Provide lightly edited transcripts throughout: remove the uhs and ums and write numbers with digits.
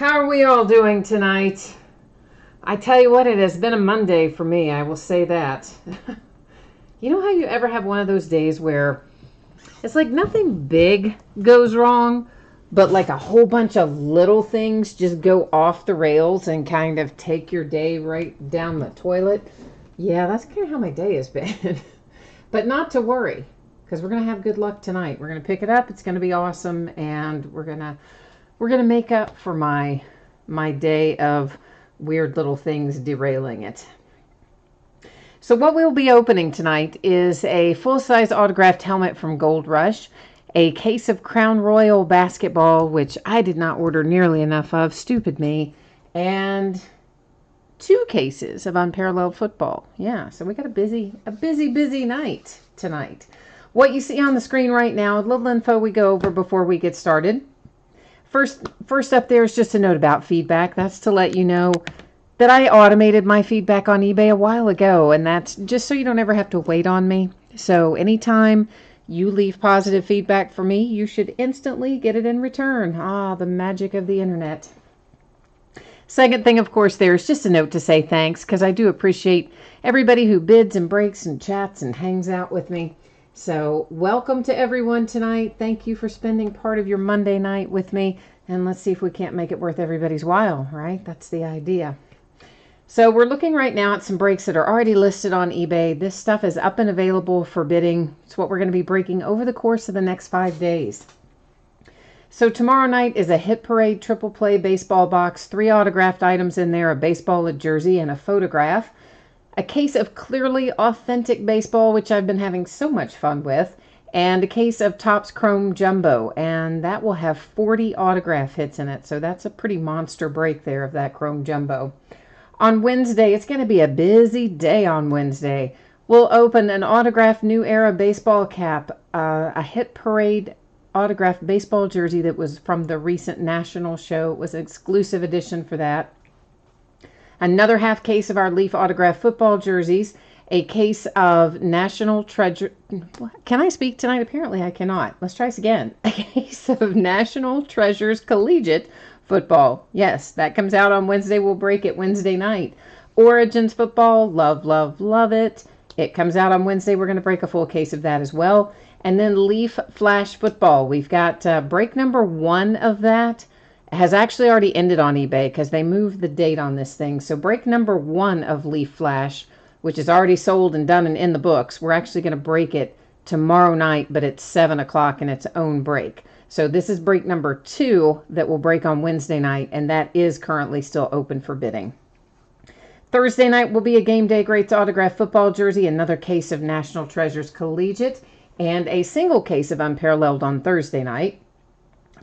How are we all doing tonight? I tell you what, it has been a Monday for me, I will say that. You know how you ever have one of those days where it's like nothing big goes wrong, but like a whole bunch of little things just go off the rails and kind of take your day right down the toilet? Yeah, that's kind of how my day has been. But not to worry, because we're going to have good luck tonight. We're going to pick it up. It's going to be awesome, and we're going to make up for my day of weird little things derailing it. So what we'll be opening tonight is a full-size autographed helmet from Gold Rush, a case of Crown Royal basketball, which I did not order nearly enough of, stupid me, and 2 cases of Unparalleled Football. Yeah, so we got a busy night tonight. What you see on the screen right now, a little info we go over before we get started. First up there is just a note about feedback. That's to let you know that I automated my feedback on eBay a while ago, and that's just so you don't ever have to wait on me. So anytime you leave positive feedback for me, you should instantly get it in return. Ah, the magic of the internet. Second thing, of course, there's just a note to say thanks, because I do appreciate everybody who bids and breaks and chats and hangs out with me. So welcome to everyone tonight. Thank you for spending part of your Monday night with me. And let's see if we can't make it worth everybody's while, right? That's the idea. So we're looking right now at some breaks that are already listed on eBay. This stuff is up and available for bidding. It's what we're going to be breaking over the course of the next 5 days. So tomorrow night is a Hit Parade triple play baseball box. 3 autographed items in there, a baseball, a jersey, and a photograph. A case of clearly authentic baseball, which I've been having so much fun with, and a case of Topps Chrome Jumbo, and that will have 40 autograph hits in it, so that's a pretty monster break there of that Chrome Jumbo. On Wednesday, it's going to be a busy day on Wednesday. We'll open an autographed New Era baseball cap, a Hit Parade autographed baseball jersey that was from the recent national show. It was an exclusive edition for that. Another half case of our Leaf autographed football jerseys, a case of National Treasure. Can I speak tonight? Apparently I cannot. Let's try this again. A case of National Treasures Collegiate football. Yes, that comes out on Wednesday. We'll break it Wednesday night. Origins football. Love, love, love it. It comes out on Wednesday. We're going to break a full case of that as well. And then Leaf Flash football. We've got break number 1 of that. Has actually already ended on eBay because they moved the date on this thing. So break number 1 of Leaf Flash, which is already sold and done and in the books, we're actually going to break it tomorrow night, but it's 7 o'clock in its own break. So this is break number 2 that will break on Wednesday night, and that is currently still open for bidding. Thursday night will be a Game Day Greats autographed football jersey, another case of National Treasures Collegiate, and a single case of Unparalleled on Thursday night.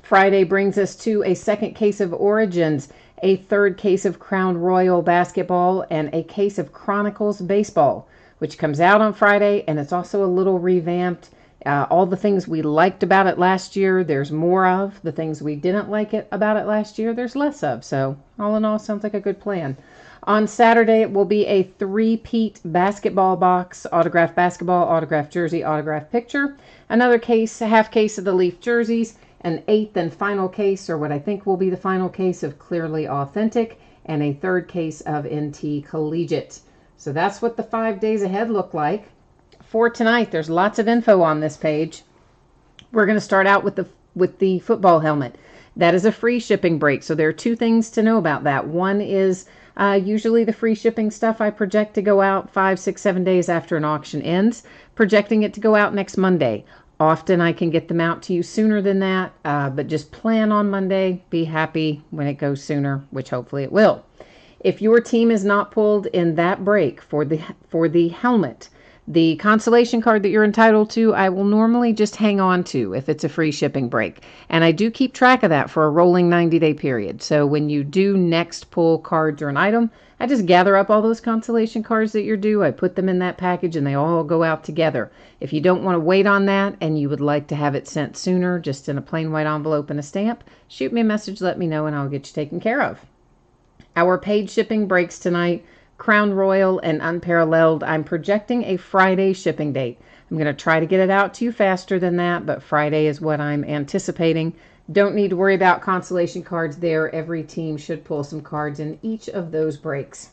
Friday brings us to a second case of Origins, a third case of Crown Royal basketball, and a case of Chronicles baseball, which comes out on Friday, and it's also a little revamped. All the things we liked about it last year, there's more of. The things we didn't like about it last year, there's less of. So all in all, sounds like a good plan. On Saturday, it will be a 3-peat basketball box, autographed basketball, autographed jersey, autographed picture. Another case, a half case of the Leaf jerseys, an 8th and final case, or what I think will be the final case of Clearly Authentic, and a 3rd case of NT Collegiate. So that's what the 5 days ahead look like. For tonight, there's lots of info on this page. We're going to start out with the football helmet. That is a free shipping break, so there are 2 things to know about that. One is usually the free shipping stuff I project to go out 5, 6, 7 days after an auction ends, projecting it to go out next Monday. Often I can get them out to you sooner than that, but just plan on Monday. Be happy when it goes sooner, which hopefully it will. If your team is not pulled in that break for the helmet, the consolation card that you're entitled to, I will normally just hang on to if it's a free shipping break. And I do keep track of that for a rolling 90-day period. So when you do next pull cards or an item, I just gather up all those consolation cards that you're due. I put them in that package and they all go out together. If you don't want to wait on that and you would like to have it sent sooner, just in a plain white envelope and a stamp, shoot me a message, let me know, and I'll get you taken care of. Our paid shipping breaks tonight, Crown Royal and Unparalleled. I'm projecting a Friday shipping date. I'm going to try to get it out to you faster than that, but Friday is what I'm anticipating. Don't need to worry about consolation cards there. Every team should pull some cards in each of those breaks.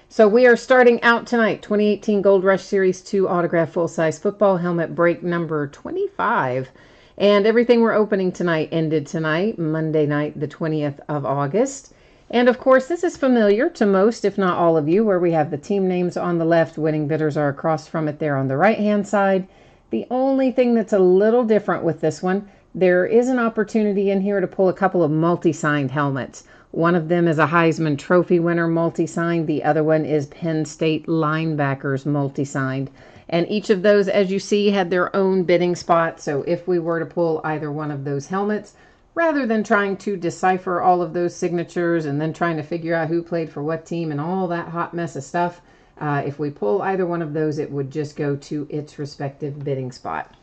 So we are starting out tonight, 2018 Gold Rush Series 2 Autograph Full-Size Football Helmet break number 25. And everything we're opening tonight ended tonight, Monday night, the 20th of August. And of course, this is familiar to most, if not all of you, where we have the team names on the left. Winning bidders are across from it there on the right-hand side. The only thing that's a little different with this one, there is an opportunity in here to pull a couple of multi-signed helmets. One of them is a Heisman Trophy winner multi-signed. The other one is Penn State linebackers multi-signed. And each of those, as you see, had their own bidding spot. So if we were to pull either one of those helmets, rather than trying to decipher all of those signatures and then trying to figure out who played for what team and all that hot mess of stuff, if we pull either one of those, it would just go to its respective bidding spot.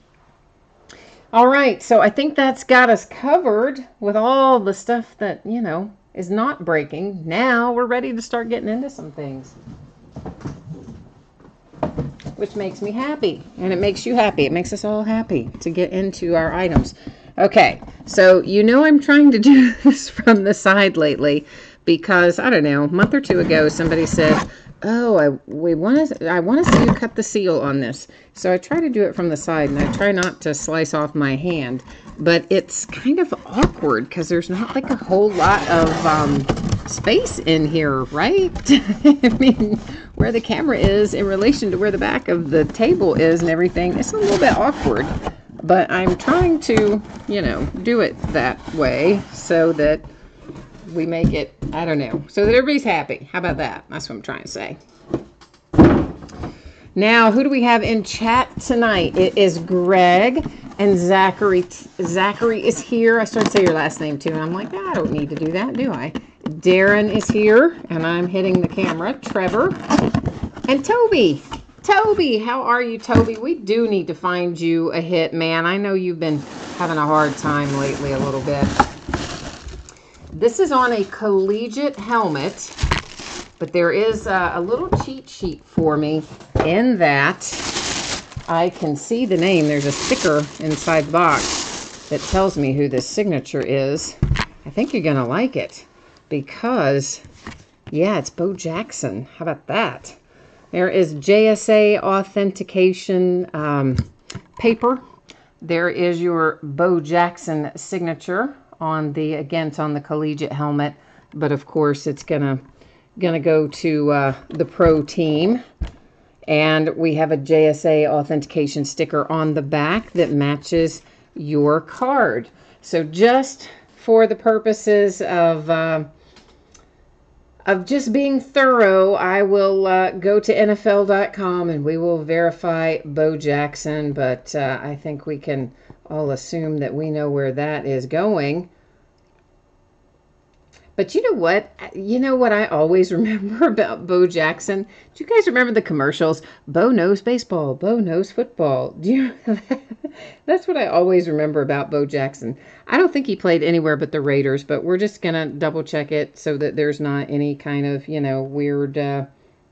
All right, so I think that's got us covered with all the stuff that, you know, is not breaking. Now we're ready to start getting into some things, which makes me happy, and it makes you happy. It makes us all happy to get into our items. Okay, so you know I'm trying to do this from the side lately because, I don't know, a month or two ago somebody said, oh, I want to see you cut the seal on this. So I try to do it from the side, and I try not to slice off my hand. But it's kind of awkward because there's not like a whole lot of space in here, right? I mean, where the camera is in relation to where the back of the table is and everything, it's a little bit awkward. But I'm trying to, you know, do it that way so that we make it, I don't know, so that everybody's happy. How about that? That's what I'm trying to say. Now, who do we have in chat tonight? It is Greg and Zachary. Zachary is here. I started to say your last name too, and I'm like, I don't need to do that, do I? Darren is here, and I'm hitting the camera. Trevor and Toby. Toby, how are you, Toby? We do need to find you a hit, man. I know you've been having a hard time lately a little bit. This is on a collegiate helmet, but there is a little cheat sheet for me in that I can see the name. There's a sticker inside the box that tells me who this signature is. I think you're going to like it because, yeah, it's Bo Jackson. How about that? There is JSA authentication paper. There is your Bo Jackson signature on the, again, it's on the collegiate helmet, but of course it's gonna go to the pro team. And we have a JSA authentication sticker on the back that matches your card. So just for the purposes of just being thorough, I will go to NFL.com and we will verify Bo Jackson, but I think we can all assume that we know where that is going. But you know what? You know what I always remember about Bo Jackson? Do you guys remember the commercials? Bo knows baseball. Bo knows football. Do you? That's what I always remember about Bo Jackson. I don't think he played anywhere but the Raiders, but we're just going to double check it so that there's not any kind of, you know, weird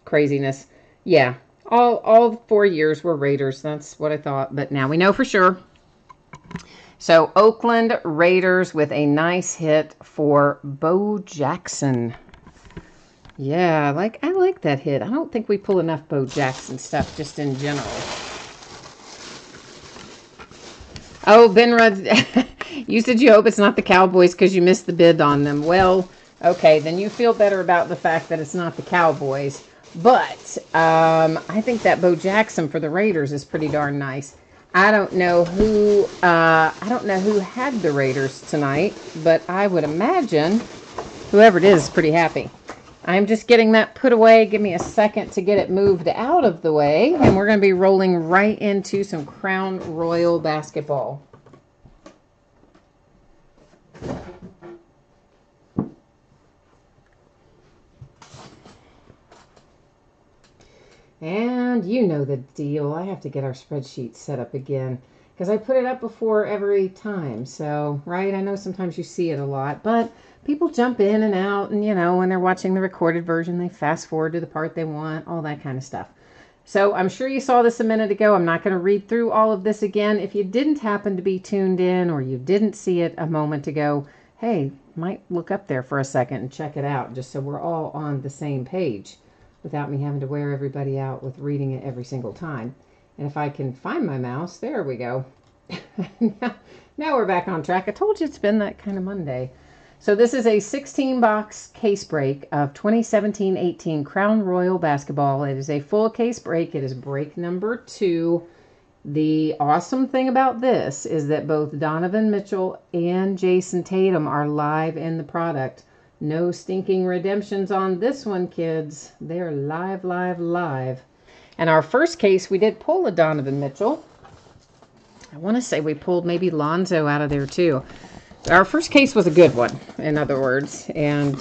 craziness. Yeah, all 4 years were Raiders. That's what I thought, but now we know for sure. So Oakland Raiders with a nice hit for Bo Jackson. Yeah, I like that hit. I don't think we pull enough Bo Jackson stuff just in general. Oh, Benrod, you said you hope it's not the Cowboys because you missed the bid on them. Well, okay, then you feel better about the fact that it's not the Cowboys. But I think that Bo Jackson for the Raiders is pretty darn nice. I don't know who had the Raiders tonight, but I would imagine whoever it is pretty happy. I'm just getting that put away. Give me a second to get it moved out of the way, and we're going to be rolling right into some Crown Royal basketball. And you know the deal. I have to get our spreadsheet set up again because I put it up before every time. So, right, I know sometimes you see it a lot, but people jump in and out, and, you know, when they're watching the recorded version, they fast forward to the part they want, all that kind of stuff. So I'm sure you saw this a minute ago. I'm not going to read through all of this again. If you didn't happen to be tuned in or you didn't see it a moment ago, hey, might look up there for a second and check it out just so we're all on the same page without me having to wear everybody out with reading it every single time. And if I can find my mouse, there we go. Now we're back on track. I told you it's been that kind of Monday. So this is a 16-box case break of 2017-18 Crown Royal basketball. It is a full case break. It is break number 2. The awesome thing about this is that both Donovan Mitchell and Jason Tatum are live in the product. No stinking redemptions on this one, kids. They're live, live, live. And our first case, we did pull a Donovan Mitchell. I want to say we pulled maybe Lonzo out of there too. Our first case was a good one, in other words, and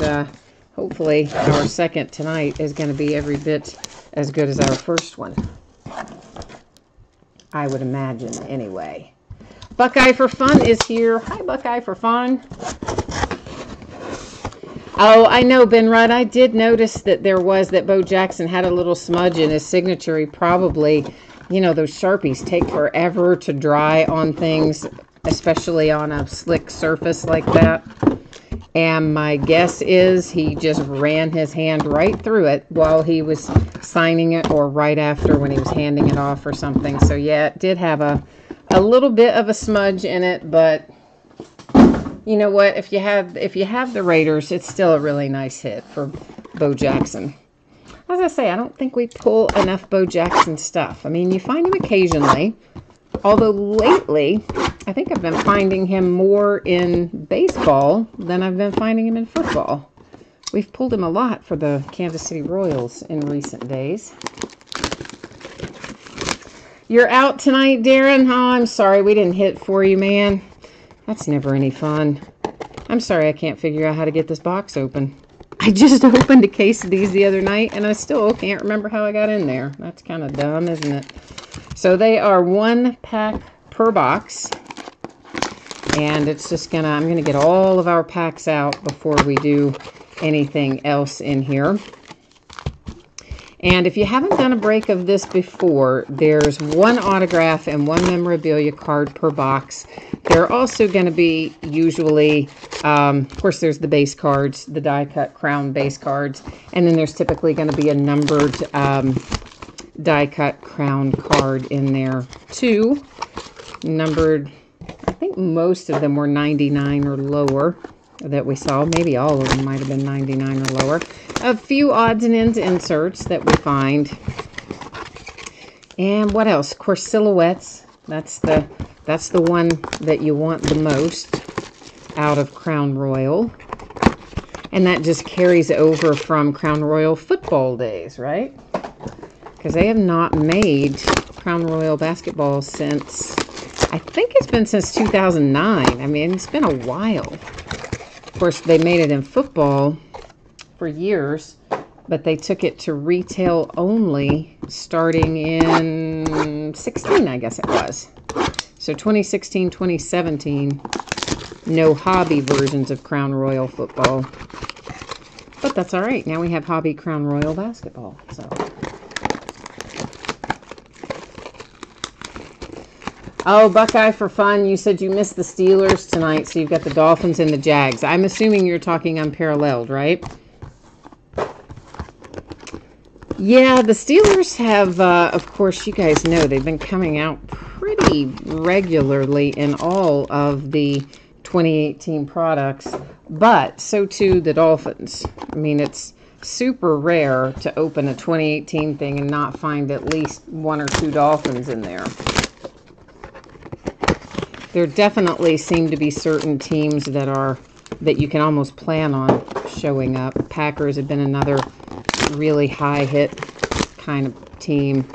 hopefully our second tonight is going to be every bit as good as our first one. I would imagine, anyway. Buckeye for Fun is here. Hi, Buckeye for Fun. Oh, I know, Ben Rudd. I did notice that Bo Jackson had a little smudge in his signature. He probably, you know, those Sharpies take forever to dry on things, especially on a slick surface like that. And my guess is he just ran his hand right through it while he was signing it or right after when he was handing it off or something. So yeah, it did have a little bit of a smudge in it, but you know what? If you have the Raiders, it's still a really nice hit for Bo Jackson. As I say, I don't think we pull enough Bo Jackson stuff. I mean, you find him occasionally, although lately I think I've been finding him more in baseball than I've been finding him in football. We've pulled him a lot for the Kansas City Royals in recent days. You're out tonight, Darren? Oh, I'm sorry we didn't hit for you, man. That's never any fun. I'm sorry I can't figure out how to get this box open. I just opened a case of these the other night, and I still can't remember how I got in there. That's kind of dumb, isn't it? So they are 1 pack per box. And it's just I'm gonna get all of our packs out before we do anything else in here. And if you haven't done a break of this before, there's 1 autograph and 1 memorabilia card per box. There are also going to be usually, of course, there's the base cards, the die-cut crown base cards, and then there's typically going to be a numbered die-cut crown card in there too. Numbered, I think most of them were 99 or lower that we saw. Maybe all of them might have been 99 or lower. A few odds and ends inserts that we find. And what else? Of course, silhouettes. That's the one that you want the most out of Crown Royal. And that just carries over from Crown Royal football days, right? Because they have not made Crown Royal basketball since, I think it's been since 2009. I mean, it's been a while. Of course, they made it in football for years, but they took it to retail only starting in 16, I guess it was. So 2016, 2017, no hobby versions of Crown Royal football. But that's all right. Now we have hobby Crown Royal basketball. So. Oh, Buckeye for Fun, you said you missed the Steelers tonight, so you've got the Dolphins and the Jags. I'm assuming you're talking unparalleled, right? Yeah, the Steelers have, of course, you guys know, they've been coming out pretty regularly in all of the 2018 products, but so too the Dolphins. I mean, it's super rare to open a 2018 thing and not find at least 1 or 2 Dolphins in there. There definitely seem to be certain teams that you can almost plan on showing up. Packers have been another really high hit kind of team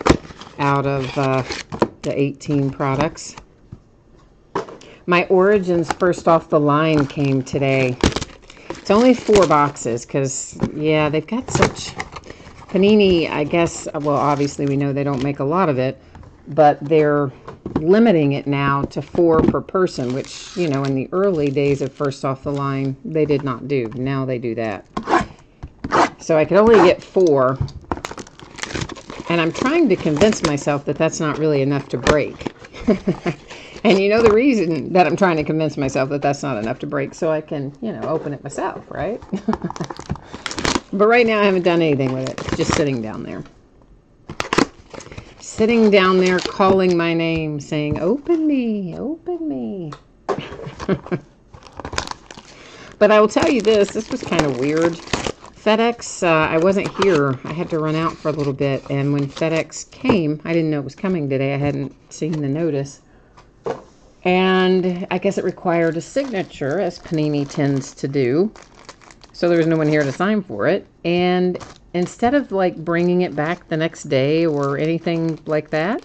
out of the 18 products. My Origins first off the line came today. It's only 4 boxes because, yeah, they've got such... Panini, I guess, well, obviously we know they don't make a lot of it, but they're limiting it now to 4 per person, which, you know, in the early days of first off the line, they did not do. Now they do that. So I could only get 4. And I'm trying to convince myself that that's not really enough to break. And you know the reason that I'm trying to convince myself that that's not enough to break, so I can, you know, open it myself, right? But right now I haven't done anything with it. It's just sitting down there. Sitting down there calling my name, saying, open me, open me. But I will tell you this was kind of weird. FedEx, I wasn't here. I had to run out for a little bit. And when FedEx came, I didn't know it was coming today. I hadn't seen the notice. And I guess it required a signature, as Panini tends to do. So there was no one here to sign for it. And instead of like bringing it back the next day or anything like that,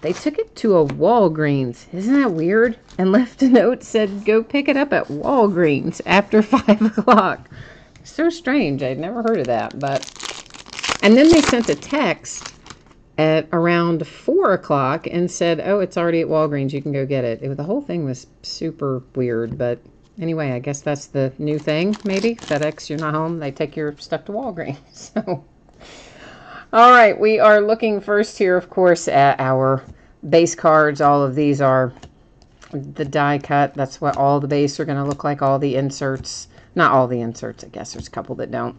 they took it to a Walgreens. Isn't that weird? And left a note, said, go pick it up at Walgreens after 5 o'clock. So strange. I'd never heard of that. And then they sent a text at around 4 o'clock and said, oh, it's already at Walgreens. You can go get it. The whole thing was super weird. But anyway, I guess that's the new thing, maybe. FedEx, you're not home. They take your stuff to Walgreens. So, all right. We are looking first here, of course, at our base cards. All of these are the die cut. That's what all the base are going to look like. All the inserts. Not all the inserts, I guess. There's a couple that don't.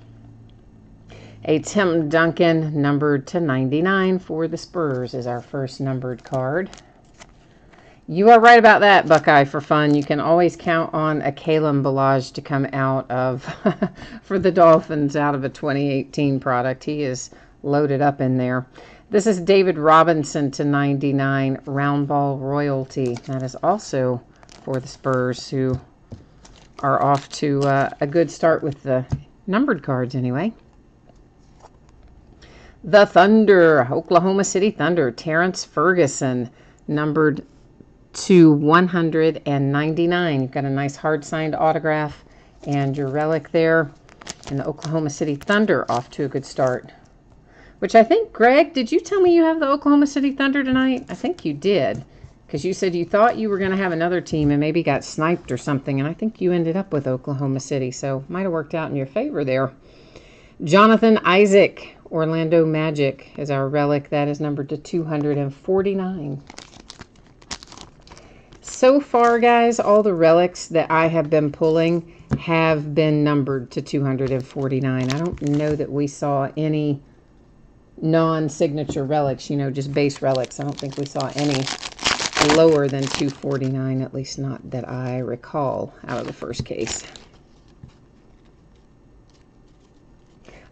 A Tim Duncan numbered to 99 for the Spurs is our first numbered card. You are right about that, Buckeye, for fun. You can always count on a Kalen Ballage to come out of, for the Dolphins, out of a 2018 product. He is loaded up in there. This is David Robinson to 99, round ball royalty. That is also for the Spurs, who are off to a good start with the numbered cards anyway. The Thunder, Oklahoma City Thunder, Terrence Ferguson, numbered to 199. You've got a nice hard-signed autograph and your relic there. And the Oklahoma City Thunder off to a good start. Which I think, Greg, did you tell me you have the Oklahoma City Thunder tonight? I think you did. Because you said you thought you were going to have another team and maybe got sniped or something. And I think you ended up with Oklahoma City. So might have worked out in your favor there. Jonathan Isaac, Orlando Magic, is our relic. That is numbered to 249. So far, guys, all the relics that I have been pulling have been numbered to 249. I don't know that we saw any non-signature relics, you know, just base relics. I don't think we saw any lower than 249, at least not that I recall out of the first case.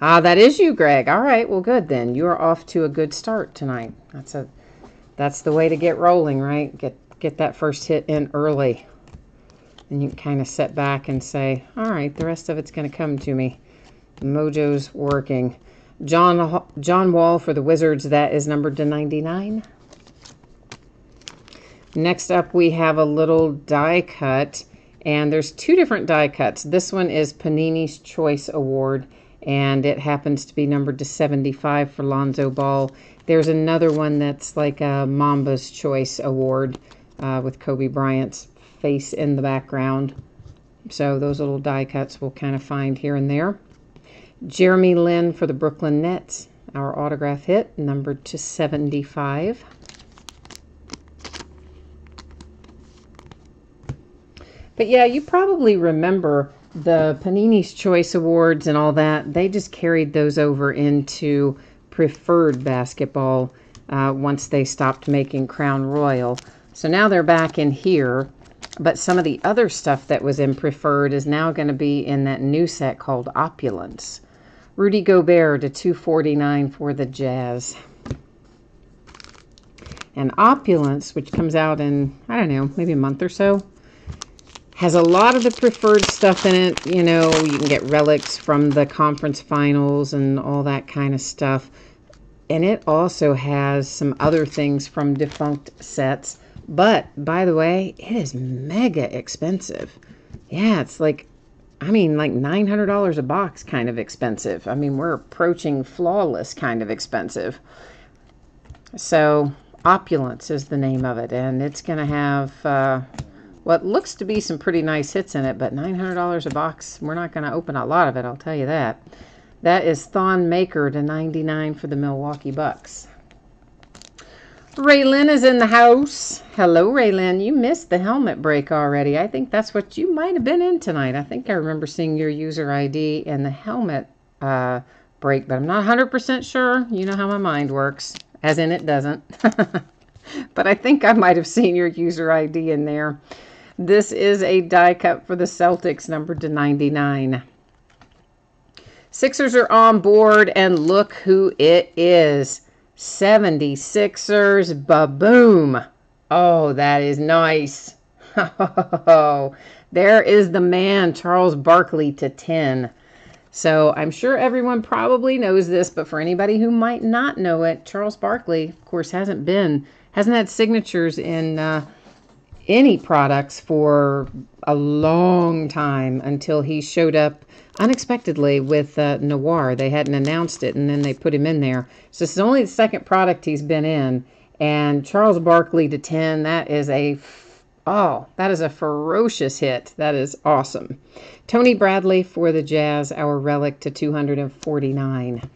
Ah, that is you, Greg. All right, well, good then. You are off to a good start tonight. That's the way to get rolling, right? Get that first hit in early. And you can kind of sit back and say, all right, the rest of it's going to come to me. The mojo's working. John Wall for the Wizards. That is numbered to 99. Next up, we have a little die cut. And there's two different die cuts. This one is Panini's Choice Award. And it happens to be numbered to 75 for Lonzo Ball. There's another one that's like a Mamba's Choice Award with Kobe Bryant's face in the background. So those little die cuts we'll kind of find here and there. Jeremy Lin for the Brooklyn Nets. Our autograph hit, numbered to 75. But yeah, you probably remember the Panini's Choice Awards and all that. They just carried those over into Preferred Basketball once they stopped making Crown Royal. So now they're back in here. But some of the other stuff that was in Preferred is now going to be in that new set called Opulence. Rudy Gobert to 249 for the Jazz. And Opulence, which comes out in, I don't know, maybe a month or so, has a lot of the Preferred stuff in it. You know, you can get relics from the conference finals and all that kind of stuff. And it also has some other things from defunct sets. But, by the way, it is mega expensive. Yeah, it's like, I mean, like $900 a box kind of expensive. I mean, we're approaching Flawless kind of expensive. So, Opulence is the name of it. And it's going to have what looks to be some pretty nice hits in it. But $900 a box, we're not going to open a lot of it, I'll tell you that. That is Thon Maker to 99 for the Milwaukee Bucks. Raylyn is in the house. Hello, Raylyn. You missed the helmet break already. I think that's what you might have been in tonight. I think I remember seeing your user ID in the helmet break, but I'm not 100% sure. You know how my mind works, as in it doesn't. But I think I might have seen your user ID in there. This is a die cut for the Celtics, numbered to 99. Sixers are on board, and look who it is. 76ers, ba-boom. Oh, that is nice. Oh, there is the man, Charles Barkley to 10. So I'm sure everyone probably knows this, but for anybody who might not know it, Charles Barkley, of course, hasn't had signatures in any products for a long time until he showed up unexpectedly with Noir. They hadn't announced it, and then they put him in there. So this is only the second product he's been in. And Charles Barkley to 10, that is a ferocious hit. That is awesome. Tony Bradley for the Jazz, our relic to 249.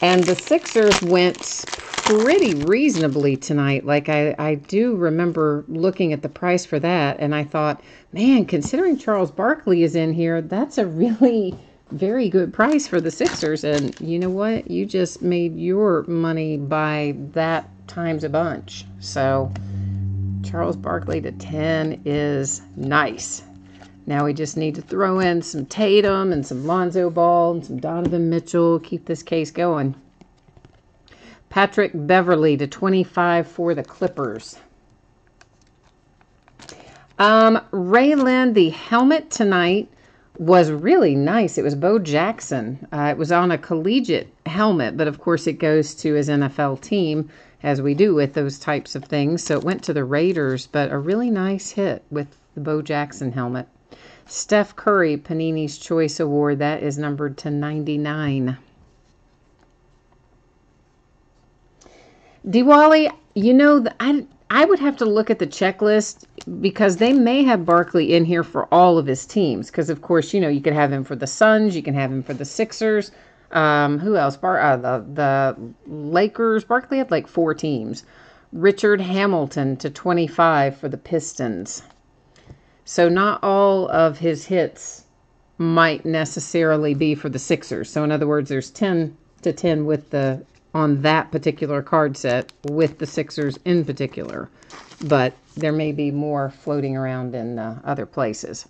And the Sixers went pretty reasonably tonight. Like I do remember looking at the price for that, and I thought, man, considering Charles Barkley is in here, that's a really very good price for the Sixers. And you know what? You just made your money by that times a bunch. So Charles Barkley to 10 is nice. Now we just need to throw in some Tatum and some Lonzo Ball and some Donovan Mitchell. Keep this case going. Patrick Beverly to 25 for the Clippers. Raylyn, the helmet tonight was really nice. It was Bo Jackson. It was on a collegiate helmet, but of course it goes to his NFL team, as we do with those types of things. So it went to the Raiders, but a really nice hit with the Bo Jackson helmet. Steph Curry, Panini's Choice Award. That is numbered to 99. Diwali, you know, I would have to look at the checklist because they may have Barkley in here for all of his teams. Because, of course, you know, you could have him for the Suns. You can have him for the Sixers. Who else? The Lakers. Barkley had like 4 teams. Richard Hamilton to 25 for the Pistons. So not all of his hits might necessarily be for the Sixers. So in other words, there's 10 to 10 with on that particular card set with the Sixers in particular. But there may be more floating around in other places.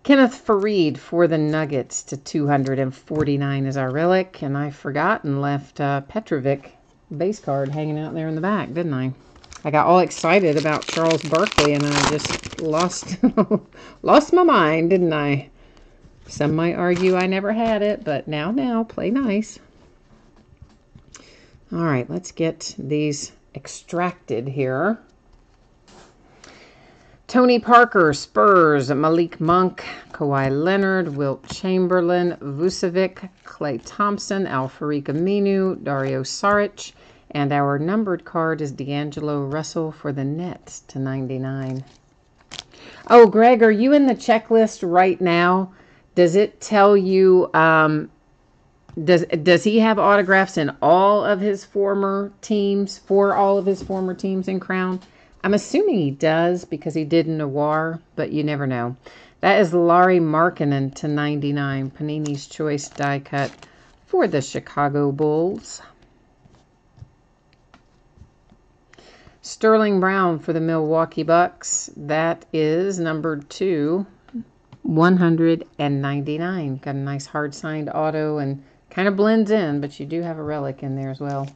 Kenneth Farid for the Nuggets to 249 is our relic. And I forgot and left Petrovic base card hanging out there in the back, didn't I? I got all excited about Charles Barkley, and I just lost my mind, didn't I? Some might argue I never had it, but now, play nice. All right, let's get these extracted here. Tony Parker, Spurs, Malik Monk, Kawhi Leonard, Wilt Chamberlain, Vucevic, Klay Thompson, Al-Farouq Aminu, Dario Saric. And our numbered card is D'Angelo Russell for the Nets to 99. Oh, Greg, are you in the checklist right now? Does it tell you, does he have autographs in all of his former teams, for all of his former teams in Crown? I'm assuming he does because he did Noir, but you never know. That is Lauri Markkanen to 99, Panini's Choice die cut for the Chicago Bulls. Sterling Brown for the Milwaukee Bucks. That is numbered to 199. Got a nice hard signed auto and kind of blends in, but you do have a relic in there as well.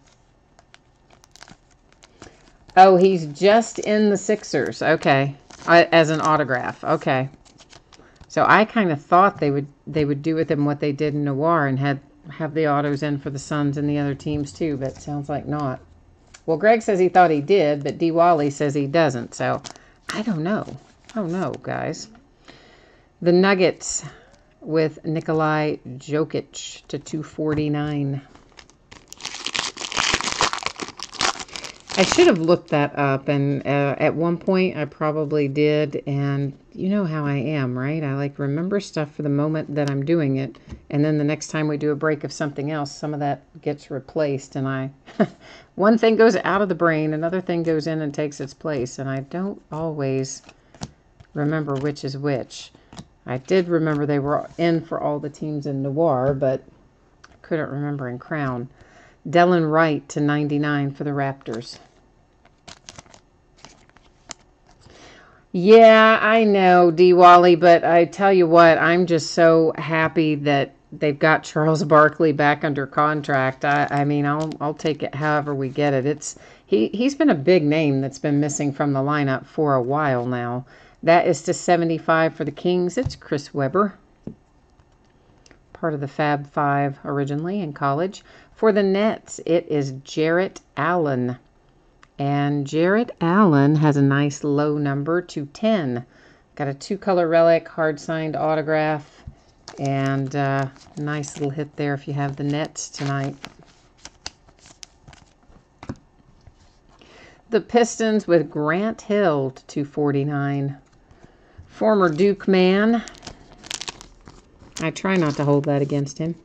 Oh, he's just in the Sixers. Okay. As an autograph. Okay. So I kind of thought they would do with him what they did in Noir and have the autos in for the Suns and the other teams too, but it sounds like not. Well, Greg says he thought he did, but D. Wally says he doesn't. So, I don't know. I don't know, guys. The Nuggets with Nikolai Jokic to 249. I should have looked that up, and at one point I probably did, and you know how I am, right? I like remember stuff for the moment that I'm doing it, and then the next time we do a break of something else, some of that gets replaced, and one thing goes out of the brain, another thing goes in and takes its place, and I don't always remember which is which. I did remember they were in for all the teams in Noir, but I couldn't remember in Crown. Delon Wright to 99 for the Raptors. Yeah, I know, D. Wally, but I tell you what, I'm just so happy that they've got Charles Barkley back under contract. I mean, I'll take it however we get it. He's been a big name that's been missing from the lineup for a while now. That is to 75 for the Kings. It's Chris Webber, part of the Fab Five originally in college. For the Nets, it is Jarrett Allen. And Jarrett Allen has a nice low number to 10. Got a 2-color relic, hard-signed autograph, and nice little hit there if you have the Nets tonight. The Pistons with Grant Hill to 249. Former Duke man. I try not to hold that against him.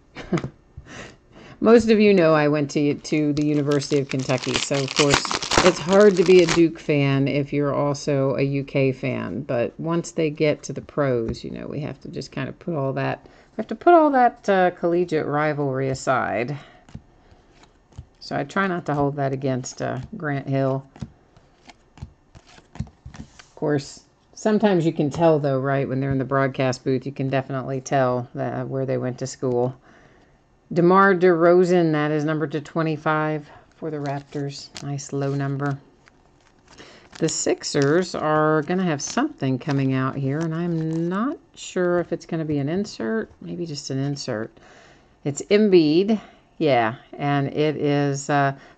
Most of you know I went to the University of Kentucky, so of course it's hard to be a Duke fan if you're also a UK fan. But once they get to the pros, you know, we have to just kind of put all that, collegiate rivalry aside. So I try not to hold that against Grant Hill. Of course, sometimes you can tell though, right? When they're in the broadcast booth, you can definitely tell where they went to school. DeMar DeRozan, that is number to 25 for the Raptors. Nice low number. The Sixers are going to have something coming out here, and I'm not sure if it's going to be an insert. Maybe just an insert. It's Embiid. Yeah, and it is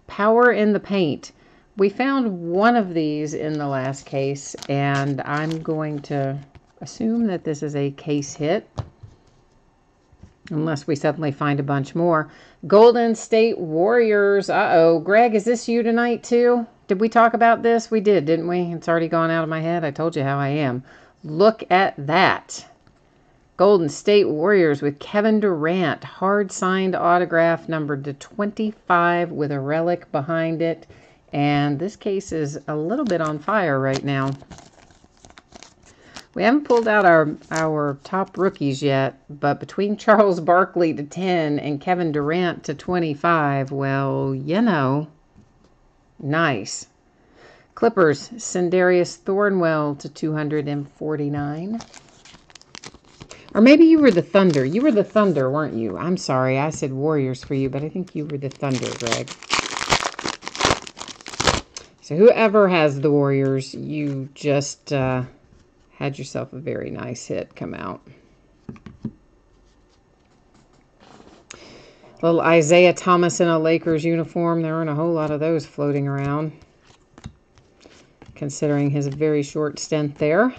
Power in the Paint. We found one of these in the last case, and I'm going to assume that this is a case hit. Unless we suddenly find a bunch more. Golden State Warriors. Uh-oh. Greg, is this you tonight too? Did we talk about this? We did, didn't we? It's already gone out of my head. I told you how I am. Look at that. Golden State Warriors with Kevin Durant. Hard-signed autograph numbered to 25 with a relic behind it. And this case is a little bit on fire right now. We haven't pulled out our top rookies yet, but between Charles Barkley to 10 and Kevin Durant to 25, well, you know, nice. Clippers, Sindarius Thornwell to 249. Or maybe you were the Thunder. You were the Thunder, weren't you? I'm sorry, I said Warriors for you, but I think you were the Thunder, Greg. So whoever has the Warriors, you just... had yourself a very nice hit come out. Little Isaiah Thomas in a Lakers uniform. There aren't a whole lot of those floating around, considering his very short stint there.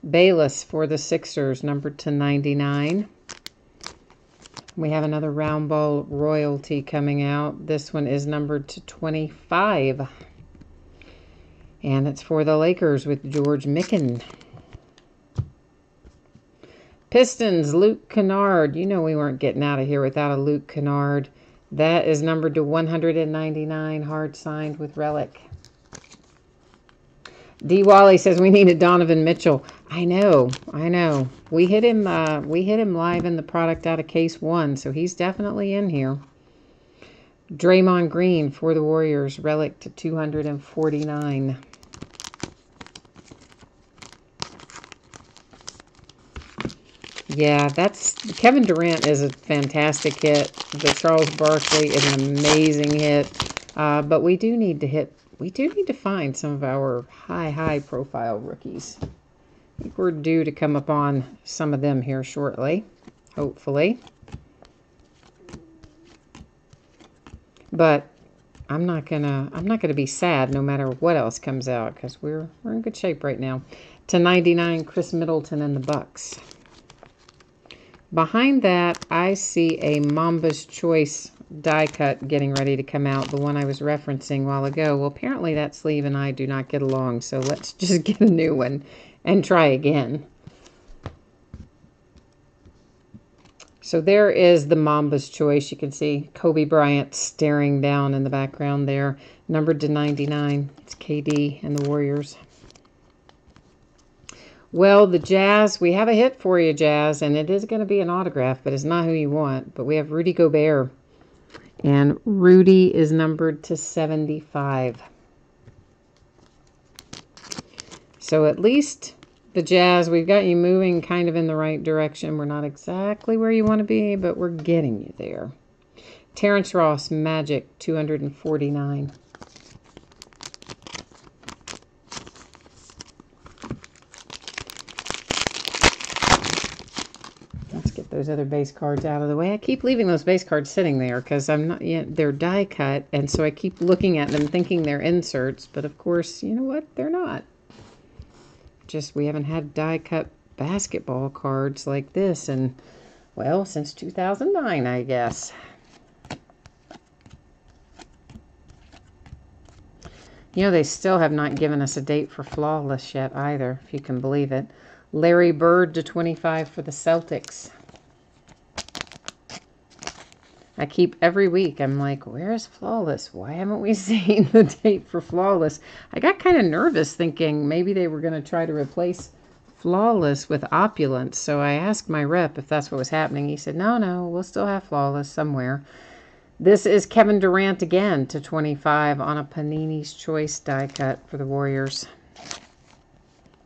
Bayless for the Sixers, numbered to 99. We have another round ball royalty coming out. This one is numbered to 25. And it's for the Lakers with George Mikan. Pistons, Luke Kennard. You know we weren't getting out of here without a Luke Kennard. That is numbered to 199, hard signed with relic. D. Wally says we need a Donovan Mitchell. I know. We hit him live in the product out of case 1, so he's definitely in here. Draymond Green for the Warriors, relic to 249. Yeah, Kevin Durant is a fantastic hit. The Charles Barkley is an amazing hit. But we do need to find some of our high profile rookies. I think we're due to come upon some of them here shortly, hopefully. But I'm not gonna be sad no matter what else comes out, because we're in good shape right now. To 99, Chris Middleton and the Bucks. Behind that, I see a Mamba's Choice die cut getting ready to come out, the one I was referencing a while ago. Well, apparently that sleeve and I do not get along, so let's just get a new one and try again. So there is the Mamba's Choice. You can see Kobe Bryant staring down in the background there. Numbered to 99. It's KD and the Warriors. Well, the Jazz, we have a hit for you, Jazz, and it is going to be an autograph, but it's not who you want. But we have Rudy Gobert, and Rudy is numbered to 75. So at least the Jazz, we've got you moving kind of in the right direction. We're not exactly where you want to be, but we're getting you there. Terrence Ross, Magic, 249. Let's get those other base cards out of the way. I keep leaving those base cards sitting there because I'm not yet, they're die cut, and so I keep looking at them thinking they're inserts, but of course, you know what? They're not. Just we haven't had die cut basketball cards like this and, well, since 2009, I guess. You know, they still have not given us a date for Flawless yet either, if you can believe it. Larry Bird to 25 for the Celtics. I keep every week, I'm like, where's Flawless? Why haven't we seen the date for Flawless? I got kind of nervous thinking maybe they were going to try to replace Flawless with Opulence. So I asked my rep if that's what was happening. He said, no, we'll still have Flawless somewhere. This is Kevin Durant again to 25 on a Panini's Choice die cut for the Warriors.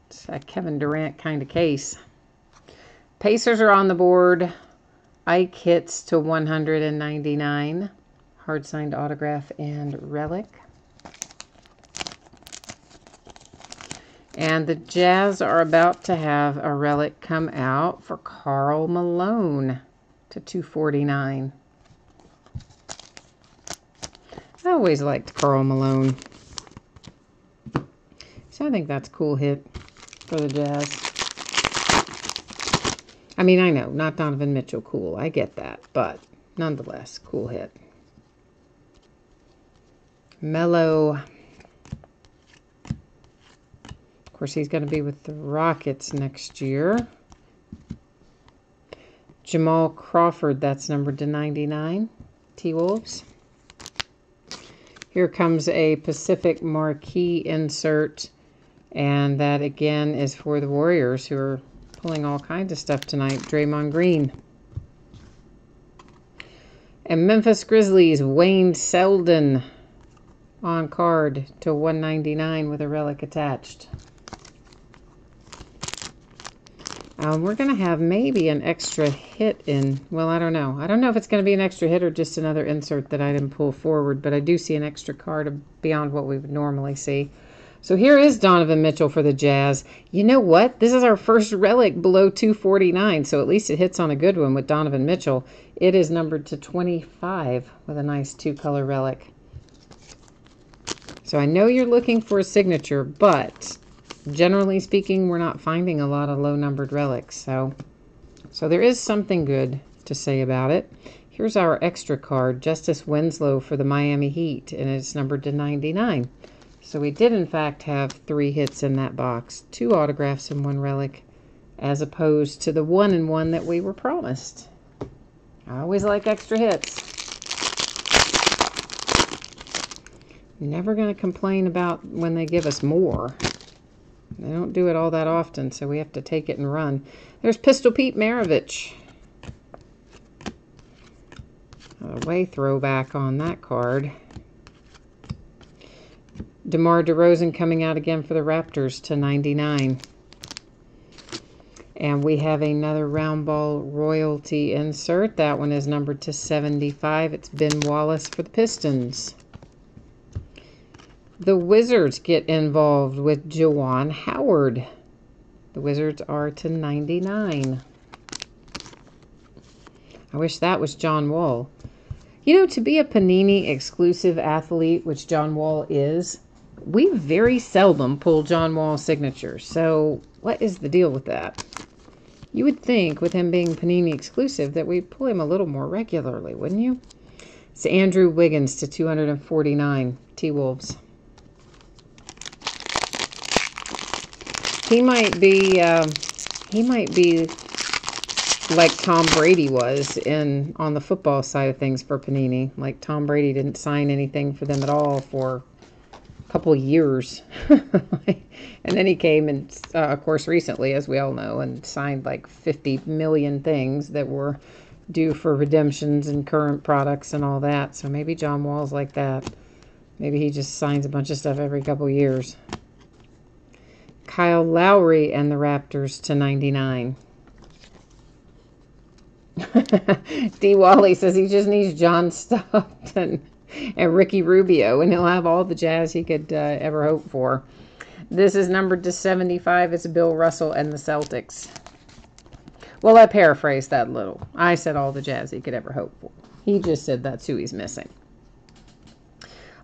It's a Kevin Durant kind of case. Pacers are on the board. Ike hits to 199. Hard signed autograph and relic. And the Jazz are about to have a relic come out for Karl Malone to 249. I always liked Karl Malone. So I think that's a cool hit for the Jazz. I mean, I know, not Donovan Mitchell cool. I get that, but nonetheless, cool hit. Melo. Of course, he's going to be with the Rockets next year. Jamal Crawford, that's numbered to 99. T-Wolves. Here comes a Pacific Marquee insert, and that again is for the Warriors, who are pulling all kinds of stuff tonight. Draymond Green. And Memphis Grizzlies, Wayne Selden on card to 199 with a relic attached. We're going to have maybe an extra hit in, well, I don't know. I don't know if it's going to be an extra hit or just another insert that I didn't pull forward, but I do see an extra card beyond what we would normally see. So here is Donovan Mitchell for the Jazz. You know what? This is our first relic below 249, so at least it hits on a good one with Donovan Mitchell. It is numbered to 25 with a nice two-color relic. So I know you're looking for a signature, but generally speaking, we're not finding a lot of low-numbered relics. So there is something good to say about it. Here's our extra card, Justice Winslow for the Miami Heat, and it's numbered to 99. So we did, in fact, have 3 hits in that box. 2 autographs and 1 relic, as opposed to the 1-in-1 that we were promised. I always like extra hits. Never going to complain about when they give us more. They don't do it all that often, so we have to take it and run. There's Pistol Pete Maravich. A way throwback on that card. DeMar DeRozan coming out again for the Raptors to 99. And we have another round ball royalty insert. That one is numbered to 75. It's Ben Wallace for the Pistons. The Wizards get involved with Juwan Howard. The Wizards are to 99. I wish that was John Wall. You know, to be a Panini exclusive athlete, which John Wall is, we very seldom pull John Wall signatures. So what is the deal with that? You would think with him being Panini exclusive that we'd pull him a little more regularly, wouldn't you? It's Andrew Wiggins to 249, T-Wolves. He might be like Tom Brady was on the football side of things for Panini. Like Tom Brady didn't sign anything for them at all for a couple of years. And then he came and, of course, recently, as we all know, and signed like 50 million things that were due for redemptions and current products and all that. So maybe John Wall's like that. Maybe he just signs a bunch of stuff every couple of years. Kyle Lowry and the Raptors to 99. D. Wally says he just needs John Stockton and Ricky Rubio, and he'll have all the Jazz he could ever hope for. This is numbered to 75. It's Bill Russell and the Celtics. Well, I paraphrased that a little. I said all the Jazz he could ever hope for. He just said that's who he's missing.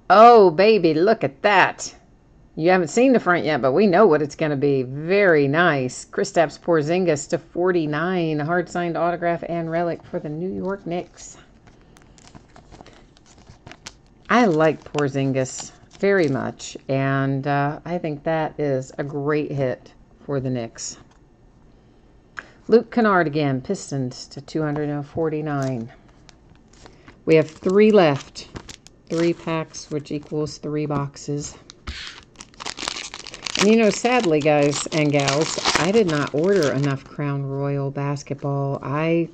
Oh, baby, look at that. You haven't seen the front yet, but we know what it's going to be. Very nice. Kristaps Porzingis to 49. Hard-signed autograph and relic for the New York Knicks. I like Porzingis very much, and I think that is a great hit for the Knicks. Luke Kennard again, Pistons to 249. We have 3 left. 3 packs, which equals 3 boxes. And you know, sadly, guys and gals, I did not order enough Crown Royal basketball. I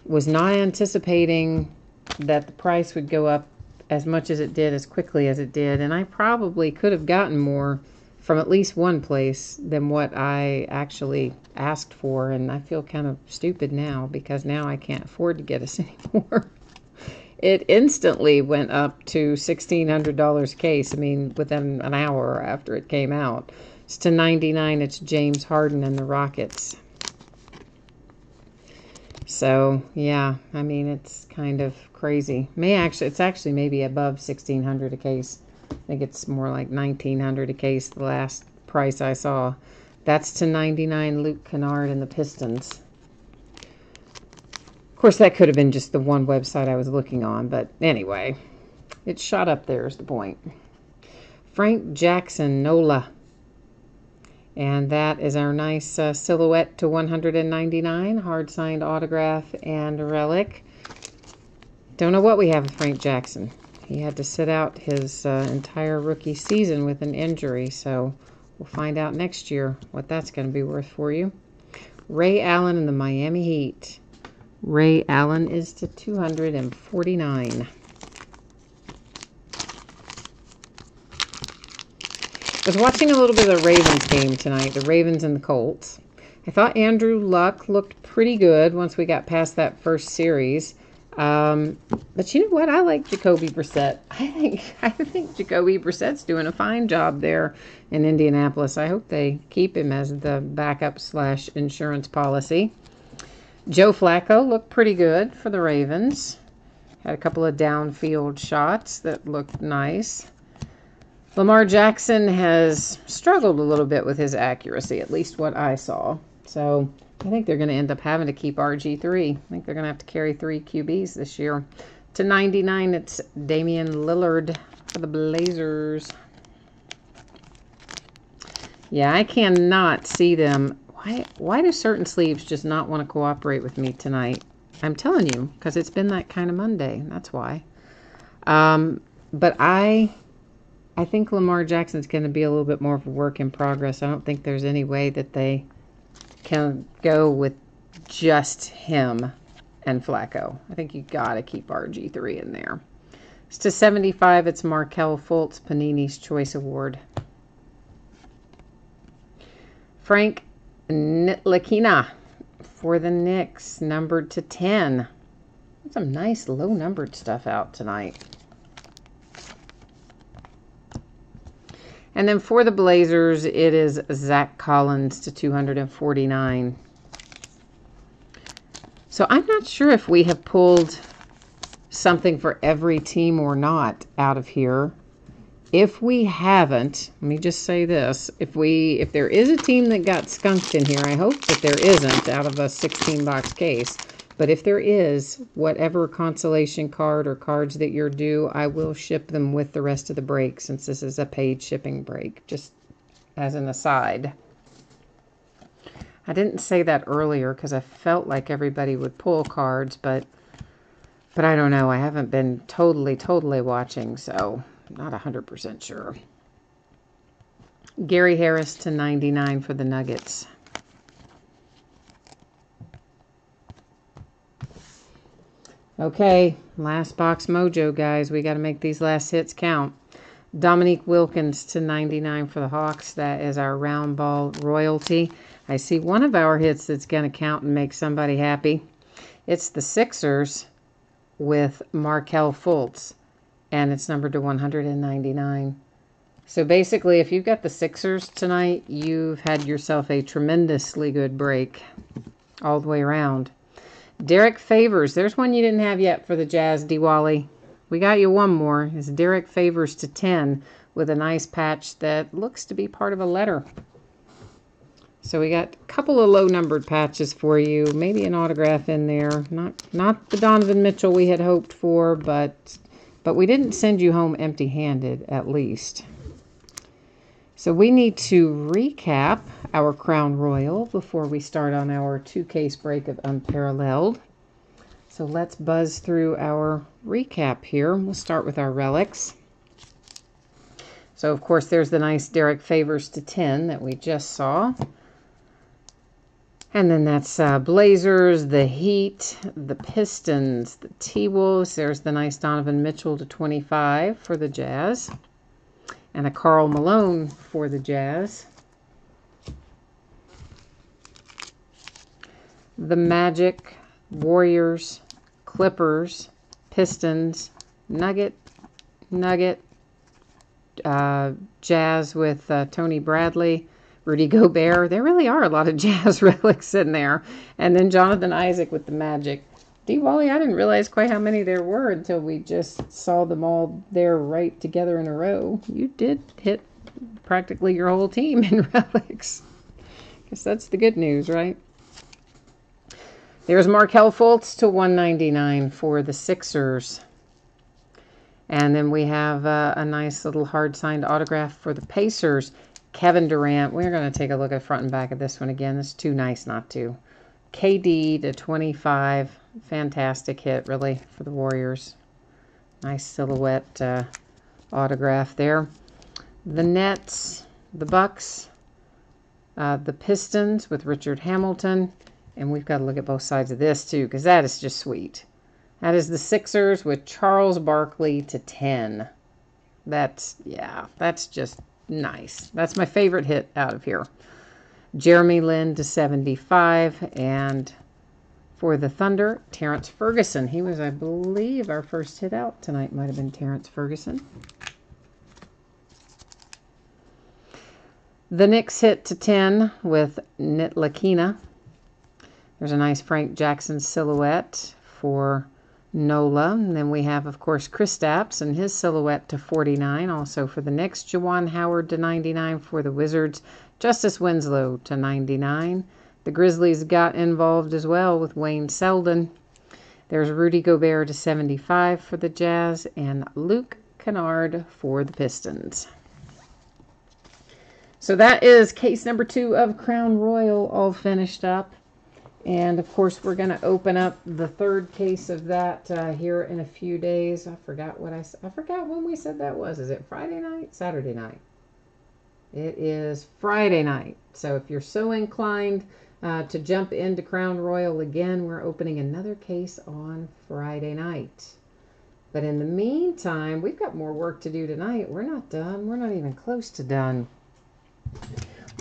was not anticipating that the price would go up as much as it did, as quickly as it did, and I probably could have gotten more from at least one place than what I actually asked for, and I feel kind of stupid now because now I can't afford to get us anymore. It instantly went up to $1,600 a case. I mean, within an hour after it came out. It's to 99. It's James Harden and the Rockets. So, yeah, I mean, it's kind of crazy. It's actually maybe above $1,600 a case. I think it's more like $1,900 a case, the last price I saw. That's to 99, Luke Kennard and the Pistons. Of course, that could have been just the one website I was looking on, but anyway, it shot up there is the point. Frank Jackson, NOLA. And that is our nice silhouette to 199, hard-signed autograph and relic. Don't know what we have with Frank Jackson. He had to sit out his entire rookie season with an injury, so we'll find out next year what that's going to be worth for you. Ray Allen and the Miami Heat. Ray Allen is to 249. I was watching a little bit of the Ravens game tonight, the Ravens and the Colts. I thought Andrew Luck looked pretty good once we got past that first series. But you know what? I like Jacoby Brissett. I think Jacoby Brissett's doing a fine job there in Indianapolis. I hope they keep him as the backup / insurance policy. Joe Flacco looked pretty good for the Ravens. Had a couple of downfield shots that looked nice. Lamar Jackson has struggled a little bit with his accuracy, at least what I saw. So I think they're going to end up having to keep RG3. I think they're going to have to carry 3 QBs this year. To 99, it's Damian Lillard for the Blazers. Yeah, I cannot see them. Why do certain sleeves just not want to cooperate with me tonight? I'm telling you, because it's been that kind of Monday. That's why. But I think Lamar Jackson's going to be a little bit more of a work in progress. I don't think there's any way that they can go with just him and Flacco. I think you got to keep RG3 in there. It's to 75. It's Markelle Fultz, Panini's Choice Award. Frank Ntilikina for the Knicks, numbered to 10. Some nice low-numbered stuff out tonight. And then for the Blazers, it is Zach Collins to 249. So I'm not sure if we have pulled something for every team or not out of here. If we haven't, let me just say this. If there is a team that got skunked in here, I hope that there isn't out of a 16-box case. But if there is, whatever consolation card or cards that you're due, I will ship them with the rest of the break, since this is a paid shipping break, just as an aside. I didn't say that earlier because I felt like everybody would pull cards, but I don't know. I haven't been totally watching, so I'm not 100% sure. Gary Harris to 99 for the Nuggets. Okay, last box mojo, guys. We got to make these last hits count. Dominique Wilkins to 99 for the Hawks. That is our round ball royalty. I see one of our hits that's going to count and make somebody happy. It's the Sixers with Markelle Fultz, and it's numbered to 199. So basically, if you've got the Sixers tonight, you've had yourself a tremendously good break all the way around. Derek Favors. There's one you didn't have yet for the Jazz, Diwali. We got you one more. It's Derek Favors to 10 with a nice patch that looks to be part of a letter. So we got a couple of low-numbered patches for you. Maybe an autograph in there. Not the Donovan Mitchell we had hoped for, but we didn't send you home empty-handed, at least. So we need to recap our Crown Royal before we start on our 2-case break of Unparalleled. So let's buzz through our recap here. We'll start with our relics. So, of course, there's the nice Derek Favors to 10 that we just saw. And then that's Blazers, the Heat, the Pistons, the T-Wolves. There's the nice Donovan Mitchell to 25 for the Jazz. And a Karl Malone for the Jazz. The Magic, Warriors, Clippers, Pistons, Nugget, Jazz with Tony Bradley, Rudy Gobert. There really are a lot of Jazz relics in there. And then Jonathan Isaac with the Magic. D-Wally, I didn't realize quite how many there were until we just saw them all there right together in a row. You did hit practically your whole team in relics. Guess that's the good news, right? There's Markelle Fultz to 199 for the Sixers. And then we have a nice little hard-signed autograph for the Pacers. Kevin Durant. We're going to take a look at front and back of this one again. It's too nice not to. KD to 25. Fantastic hit, really, for the Warriors. Nice silhouette autograph there. The Nets, the Bucks, the Pistons with Richard Hamilton. And we've got to look at both sides of this, too, because that is just sweet. That is the Sixers with Charles Barkley to 10. That's just nice. That's my favorite hit out of here. Jeremy Lin to 75. And for the Thunder, Terrence Ferguson. He was, I believe, our first hit out tonight. Might have been Terrence Ferguson. The Knicks hit to 10 with Ntilikina. There's a nice Frank Jackson silhouette for Nola. And then we have, of course, Kristaps and his silhouette to 49. Also for the Knicks, Juwan Howard to 99 for the Wizards. Justice Winslow to 99. The Grizzlies got involved as well with Wayne Selden. There's Rudy Gobert to 75 for the Jazz. And Luke Kennard for the Pistons. So that is case number 2 of Crown Royal all finished up. And, of course, we're going to open up the 3rd case of that here in a few days. I forgot when we said that was. Is it Friday night? Saturday night? It is Friday night. So if you're so inclined to jump into Crown Royal again, we're opening another case on Friday night. But in the meantime, we've got more work to do tonight. We're not done. We're not even close to done.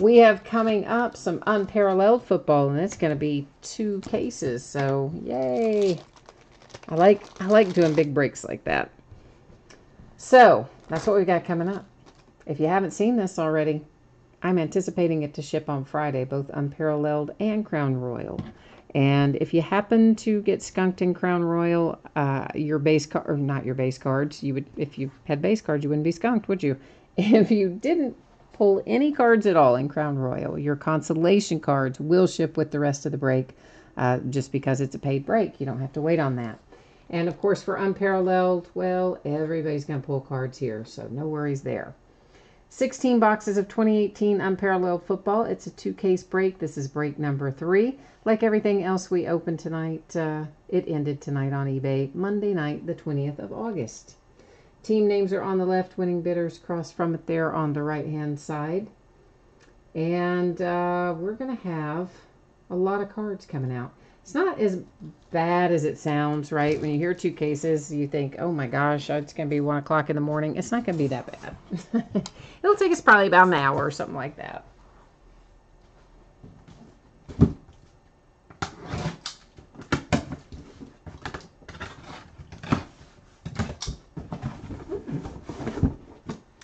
We have coming up some unparalleled football, and it's going to be 2 cases. So, yay! I like doing big breaks like that. So, that's what we got coming up. If you haven't seen this already, I'm anticipating it to ship on Friday, both Unparalleled and Crown Royal. And if you happen to get skunked in Crown Royal, your base card, or not your base cards, you would, if you had base cards, you wouldn't be skunked, would you? If you didn't pull any cards at all in Crown Royal, your consolation cards will ship with the rest of the break. just because it's a paid break. You don't have to wait on that. And of course, for unparalleled, well, everybody's going to pull cards here, so no worries there. 16 boxes of 2018 Unparalleled Football. It's a 2-case break. This is break number 3. Like everything else we opened tonight, it ended tonight on eBay, Monday night, the 20th of August. Team names are on the left, winning bidders crossed from it there on the right-hand side. And we're going to have a lot of cards coming out. It's not as bad as it sounds, right? When you hear 2 cases, you think, oh my gosh, it's going to be 1 o'clock in the morning. It's not going to be that bad. It'll take us probably about an hour or something like that.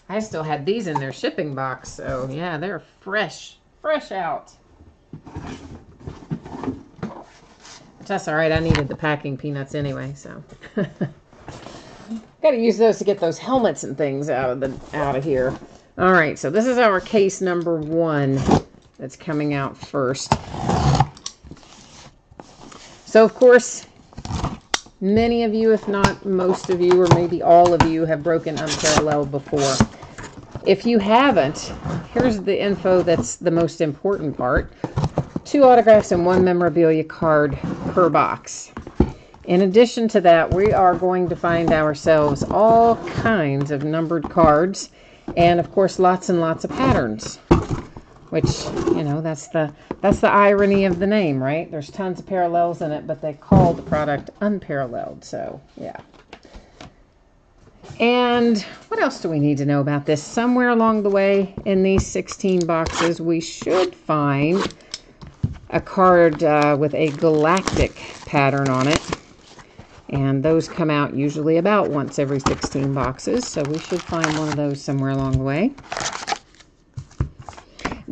I still had these in their shipping box, so yeah, they're fresh out. That's all right. I needed the packing peanuts anyway, so got to use those to get those helmets and things out of here. All right, so this is our case number 1 that's coming out first. So of course, many of you, if not most of you, or maybe all of you, have broken Unparalleled before. If you haven't, here's the info that's the most important part. 2 autographs and 1 memorabilia card per box. In addition to that, we are going to find ourselves all kinds of numbered cards, and of course lots and lots of patterns, which, you know, that's the irony of the name, right? There's tons of parallels in it, but they call the product Unparalleled, so yeah. And what else do we need to know about this? Somewhere along the way in these 16 boxes, we should find a card with a galactic pattern on it. And those come out usually about once every 16 boxes. So we should find one of those somewhere along the way.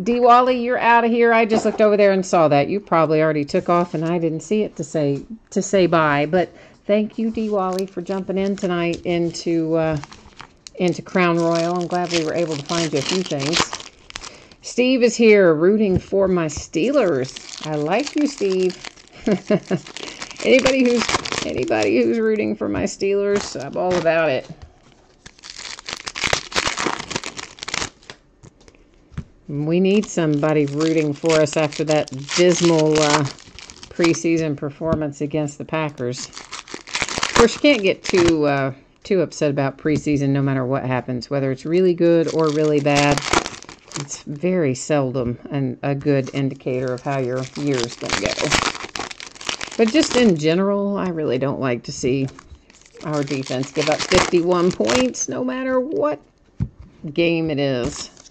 D. Wally, you're out of here. I just looked over there and saw that. You probably already took off and I didn't see it to say bye. But thank you, D. Wally, for jumping in tonight into Crown Royal. I'm glad we were able to find you a few things. Steve is here rooting for my Steelers. I like you, Steve. Anybody who's rooting for my Steelers, I'm all about it. We need somebody rooting for us after that dismal preseason performance against the Packers. Of course, you can't get too upset about preseason no matter what happens, whether it's really good or really bad. It's very seldom a good indicator of how your year's going to go. But just in general, I really don't like to see our defense give up 51 points no matter what game it is.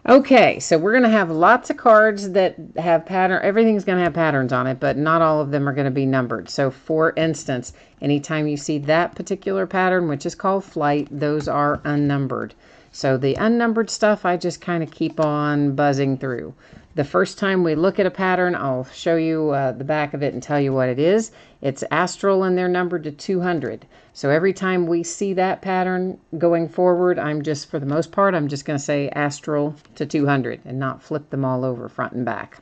Okay, so we're going to have lots of cards that have pattern. Everything's going to have patterns on it, but not all of them are going to be numbered. So for instance, anytime you see that particular pattern, which is called flight, those are unnumbered. So the unnumbered stuff, I just kind of keep on buzzing through. The first time we look at a pattern, I'll show you the back of it and tell you what it is. It's astral and they're numbered to 200. So every time we see that pattern going forward, for the most part, I'm just going to say astral to 200 and not flip them all over front and back.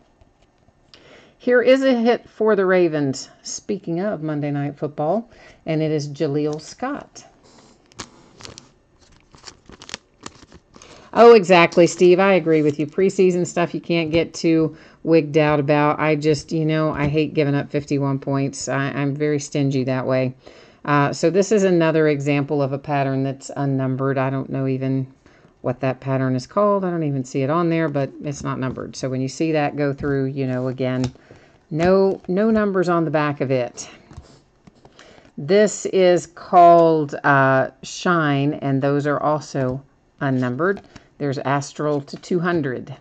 Here is a hit for the Ravens, speaking of Monday Night Football, and it is Jaleel Scott. Oh, exactly, Steve. I agree with you. Preseason stuff you can't get too wigged out about. I just, I hate giving up 51 points. I'm very stingy that way. So this is another example of a pattern that's unnumbered. I don't know even what that pattern is called. I don't even see it on there, but it's not numbered. So when you see that go through, again, no numbers on the back of it. This is called Shine, and those are also unnumbered. There's astral to 200.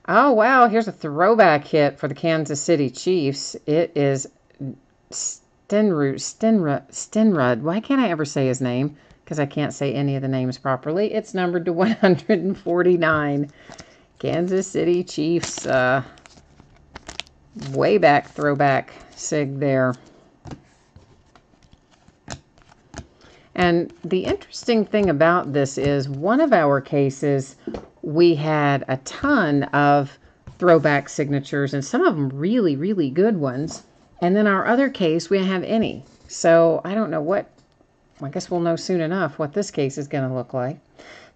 Oh, wow. Here's a throwback hit for the Kansas City Chiefs. It is Stenrud. Why can't I ever say his name? Because I can't say any of the names properly. It's numbered to 149. Kansas City Chiefs. Way back throwback sig there. And the interesting thing about this is one of our cases, we had a ton of throwback signatures, and some of them really, really good ones. And then our other case, we don't have any. So I don't know what, I guess we'll know soon enough what this case is going to look like.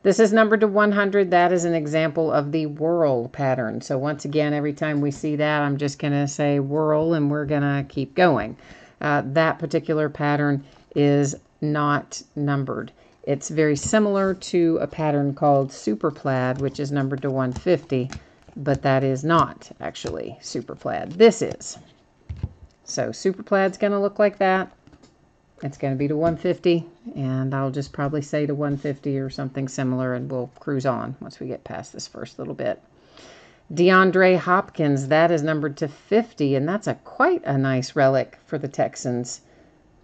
This is numbered to 100. That is an example of the whirl pattern. So once again, every time we see that, I'm just going to say whirl, and we're going to keep going. That particular pattern is not numbered. It's very similar to a pattern called super plaid, which is numbered to 150, but that is not actually super plaid. This is. So super plaid's going to look like that. It's going to be to 150, and I'll just probably say to 150 or something similar, and we'll cruise on once we get past this first little bit. DeAndre Hopkins, that is numbered to 50, and that's quite a nice relic for the Texans.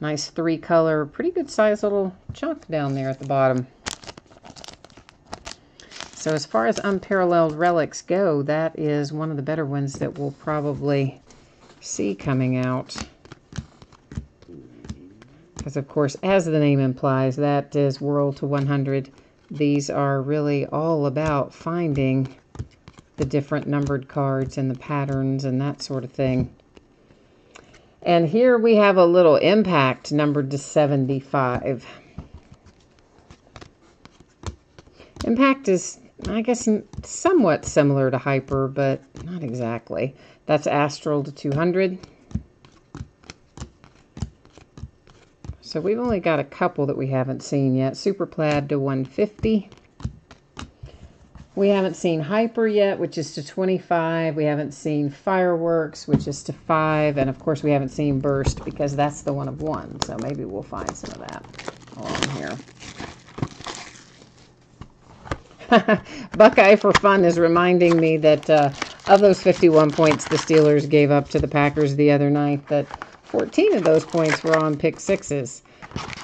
Nice 3-color, pretty good size little chunk down there at the bottom. So as far as unparalleled relics go, that is one of the better ones that we'll probably see coming out. Because, of course, as the name implies, that is whirl to 100. These are really all about finding the different numbered cards and the patterns and that sort of thing. And here we have a little impact numbered to 75. Impact is, I guess, somewhat similar to hyper, but not exactly. That's astral to 200. So we've only got a couple that we haven't seen yet. Super plaid to 150. We haven't seen hyper yet, which is to 25. We haven't seen fireworks, which is to 5. And of course we haven't seen burst because that's the 1 of 1. So maybe we'll find some of that along here. Buckeye for Fun is reminding me that of those 51 points the Steelers gave up to the Packers the other night, that 14 of those points were on pick sixes.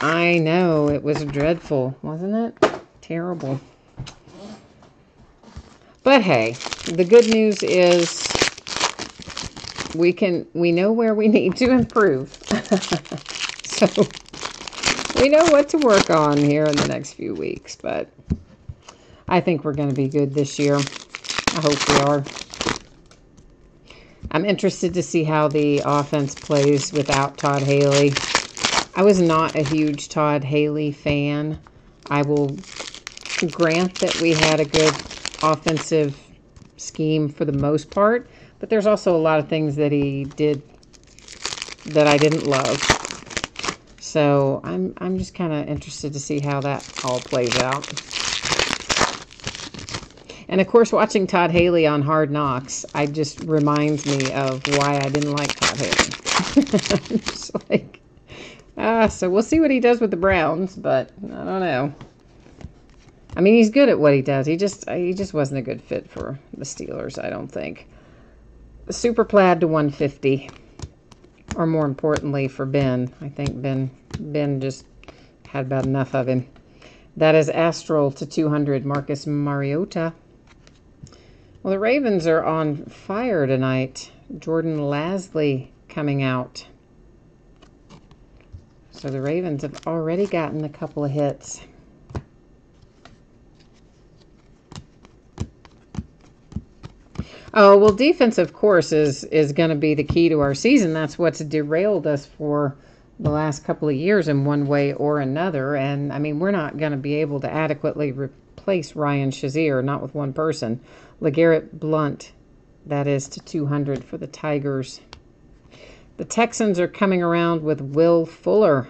I know, it was dreadful, wasn't it? Terrible. But hey, the good news is we know where we need to improve. So we know what to work on here in the next few weeks, but I think we're going to be good this year. I hope we are. I'm interested to see how the offense plays without Todd Haley. I was not a huge Todd Haley fan. I will grant that we had a good offensive scheme for the most part, but there's also a lot of things that he did that I didn't love. So I'm just kind of interested to see how that all plays out. And of course, watching Todd Haley on Hard Knocks, it just reminds me of why I didn't like Todd Haley. Just like, so we'll see what he does with the Browns, but I don't know. I mean, he's good at what he does. He just wasn't a good fit for the Steelers, I don't think. Super plaid to 150, or more importantly for Ben. I think Ben just had about enough of him. That is astral to 200, Marcus Mariota. Well, the Ravens are on fire tonight. Jordan Lasley coming out. So the Ravens have already gotten a couple of hits. Oh, well, defense, of course, is going to be the key to our season. That's what's derailed us for the last couple of years in one way or another. And, I mean, we're not going to be able to adequately replace Ryan Shazier, not with one person. LeGarrette Blount, that is to 200 for the Tigers. The Texans are coming around with Will Fuller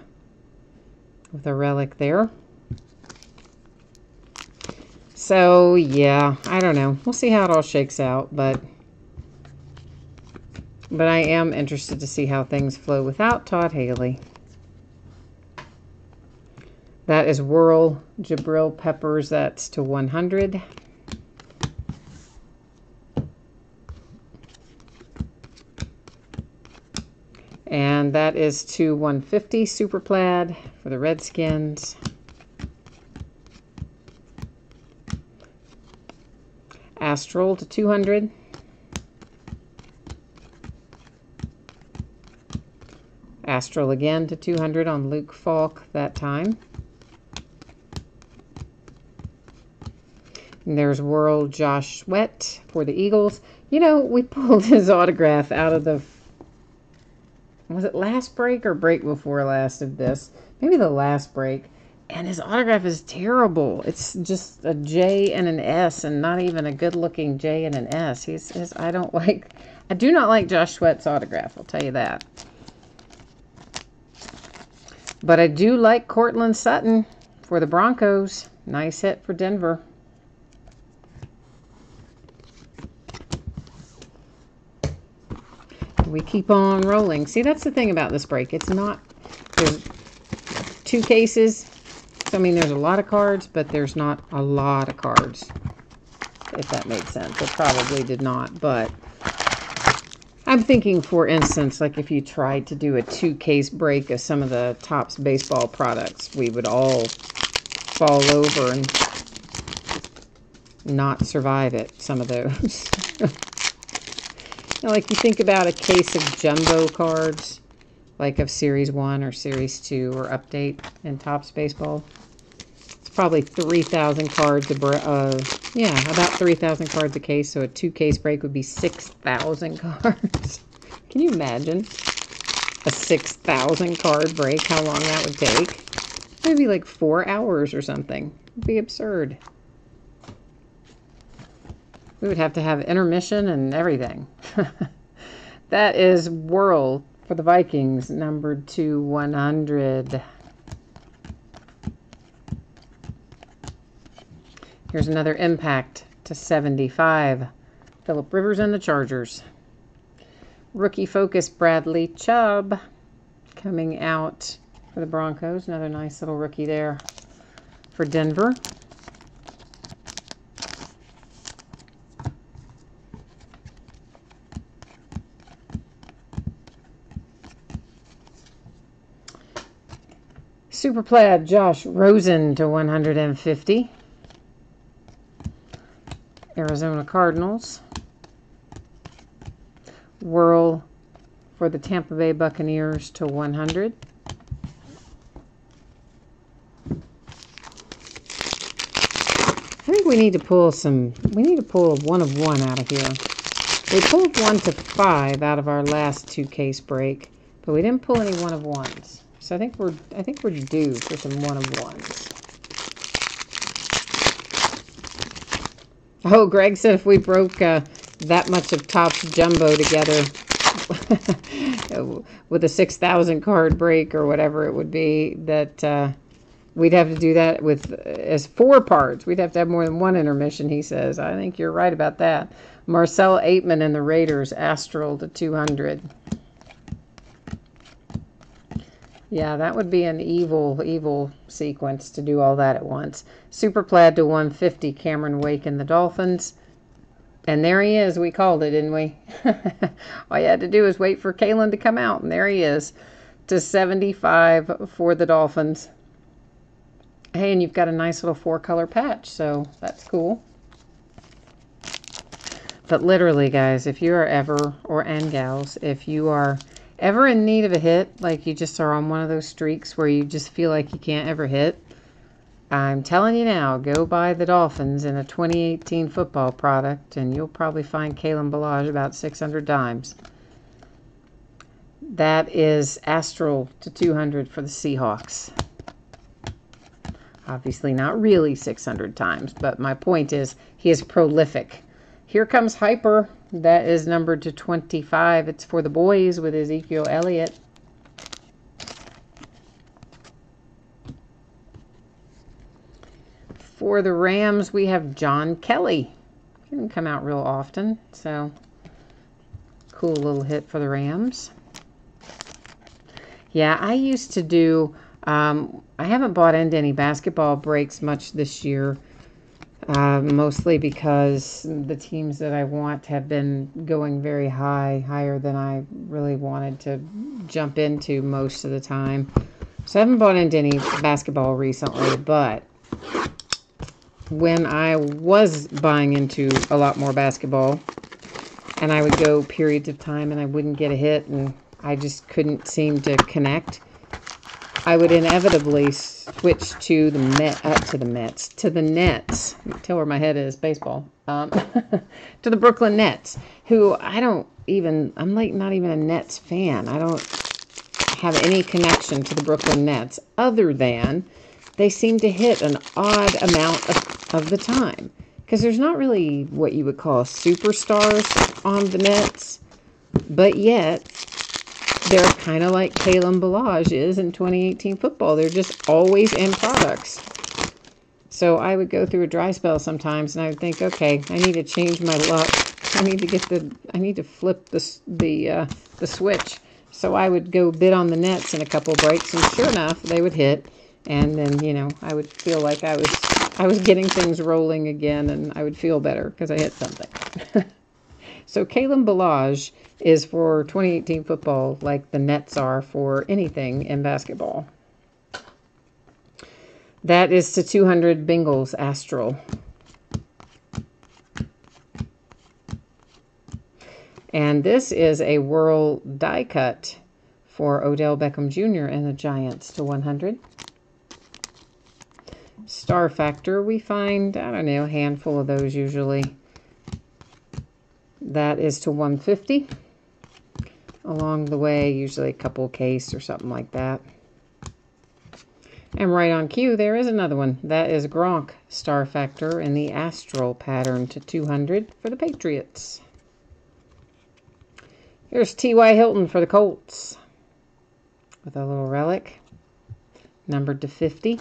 with a relic there. So, yeah, I don't know. We'll see how it all shakes out, but I am interested to see how things flow without Todd Haley. That is Whirl Jabril Peppers. That's to 100. And that is to 150, Super Plaid for the Redskins. Astral to 200. Astral again to 200 on Luke Falk that time. And there's World Josh Sweat for the Eagles. You know, we pulled his autograph out of the, was it last break or break before last of this? Maybe the last break. And his autograph is terrible. It's just a J and an S, and not even a good-looking J and an S. I do not like Josh Sweat's autograph, I'll tell you that. But I do like Courtland Sutton for the Broncos. Nice hit for Denver. We keep on rolling. See, that's the thing about this break. It's not, there's 2 cases. So, I mean, there's a lot of cards, but there's not a lot of cards, if that made sense. It probably did not, but I'm thinking, for instance, like if you tried to do a 2-case break of some of the Topps baseball products, we would all fall over and not survive it, some of those. You know, like you think about a case of jumbo cards, like of Series 1 or Series 2 or Update in Topps baseball. It's probably 3,000 cards, yeah, about 3,000 cards a case, so a 2-case break would be 6,000 cards. Can you imagine a 6,000 card break, how long that would take? Maybe like 4 hours or something. It would be absurd. We would have to have intermission and everything. That is World for the Vikings, numbered to 100. Here's another impact to 75. Phillip Rivers and the Chargers. Rookie focus, Bradley Chubb, coming out for the Broncos. Another nice little rookie there for Denver. Super Plaid, Josh Rosen to 150. Arizona Cardinals. Whirl for the Tampa Bay Buccaneers to 100. I think we need to pull a 1 of 1 out of here. We pulled 1 to 5 out of our last 2-case break, but we didn't pull any 1 of 1s. So I think we're due for some 1 of 1s. Oh, Greg said if we broke that much of Topps Jumbo together with a 6,000 card break or whatever it would be, that we'd have to do that with as 4 parts. We'd have to have more than 1 intermission, he says. I think you're right about that. Marcel Aitman and the Raiders, Astral to 200. Yeah, that would be an evil, evil sequence to do all that at once. Super Plaid to 150, Cameron Wake and the Dolphins. And there he is. We called it, didn't we? All you had to do is wait for Kalen to come out, and there he is. To 75 for the Dolphins. Hey, and you've got a nice little 4-color patch, so that's cool. But literally, guys, if you are ever, and gals, if you are ever in need of a hit, like you just are on one of those streaks where you just feel like you can't ever hit, I'm telling you now, go buy the Dolphins in a 2018 football product, and you'll probably find Kalen Ballage about 600 times. That is Astral to 200 for the Seahawks. Obviously not really 600 times, but my point is he is prolific. Here comes Hyper. That is numbered to 25. It's for the boys with Ezekiel Elliott. For the Rams, we have John Kelly. He didn't come out real often, so cool little hit for the Rams. Yeah, I used to do, I haven't bought into any basketball breaks much this year. Mostly because the teams that I want have been going very high, higher than I really wanted to jump into most of the time. So I haven't bought into any basketball recently, but when I was buying into a lot more basketball, and I would go periods of time and I wouldn't get a hit, and I just couldn't seem to connect, I would inevitably switch to the Nets. Tell where my head is, baseball. To the Brooklyn Nets, who I'm like not even a Nets fan. I don't have any connection to the Brooklyn Nets other than they seem to hit an odd amount of the time. Because there's not really what you would call superstars on the Nets, but yet they're kind of like Kalen Ballage is in 2018 football. They're just always end products. So I would go through a dry spell sometimes, and I would think, okay, I need to change my luck. I need to flip the switch. So I would go bid on the Nets in a couple breaks, and sure enough, they would hit. And then, I would feel like I was getting things rolling again, and I would feel better because I hit something. So Kalen Ballage is for 2018 football like the Nets are for anything in basketball. That is to 200 Bengals Astral. And this is a Whirl die cut for Odell Beckham Jr. and the Giants to 100. Star Factor, we find, I don't know, a handful of those usually. That is to 150. Along the way, usually a couple case or something like that. And right on cue, there is another one. That is Gronk Star Factor in the Astral pattern to 200 for the Patriots. Here's T.Y. Hilton for the Colts with a little relic, numbered to 50.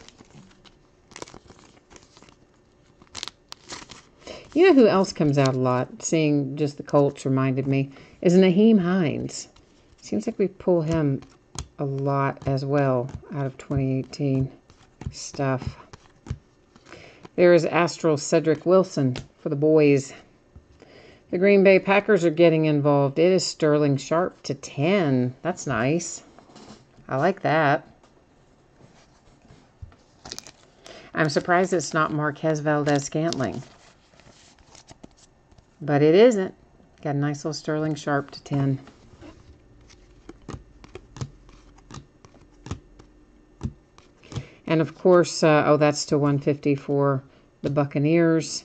You know who else comes out a lot, seeing just the Colts reminded me, is Nyheim Hines. Seems like we pull him a lot as well out of 2018 stuff. There is Astral Cedric Wilson for the boys. The Green Bay Packers are getting involved. It is Sterling Sharp to 10. That's nice. I like that. I'm surprised it's not Marquez Valdez-Scantling. But it isn't. Got a nice little Sterling Sharp to 10. And of course, that's to 150 for the Buccaneers.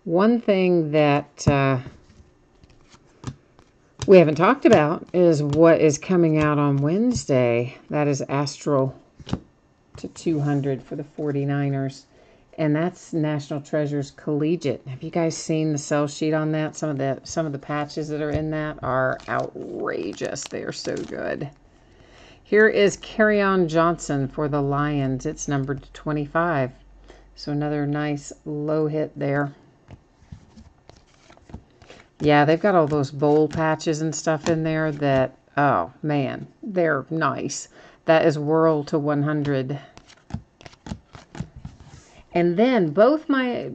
One thing that we haven't talked about is what is coming out on Wednesday. That is Astral to 200 for the 49ers. And that's National Treasures Collegiate. Have you guys seen the sell sheet on that? Some of the patches that are in that are outrageous. They are so good. Here is Kerryon Johnson for the Lions. It's numbered to 25. So another nice low hit there. Yeah, they've got all those bowl patches and stuff in there that, oh man, they're nice. That is Whirl to 100. And then I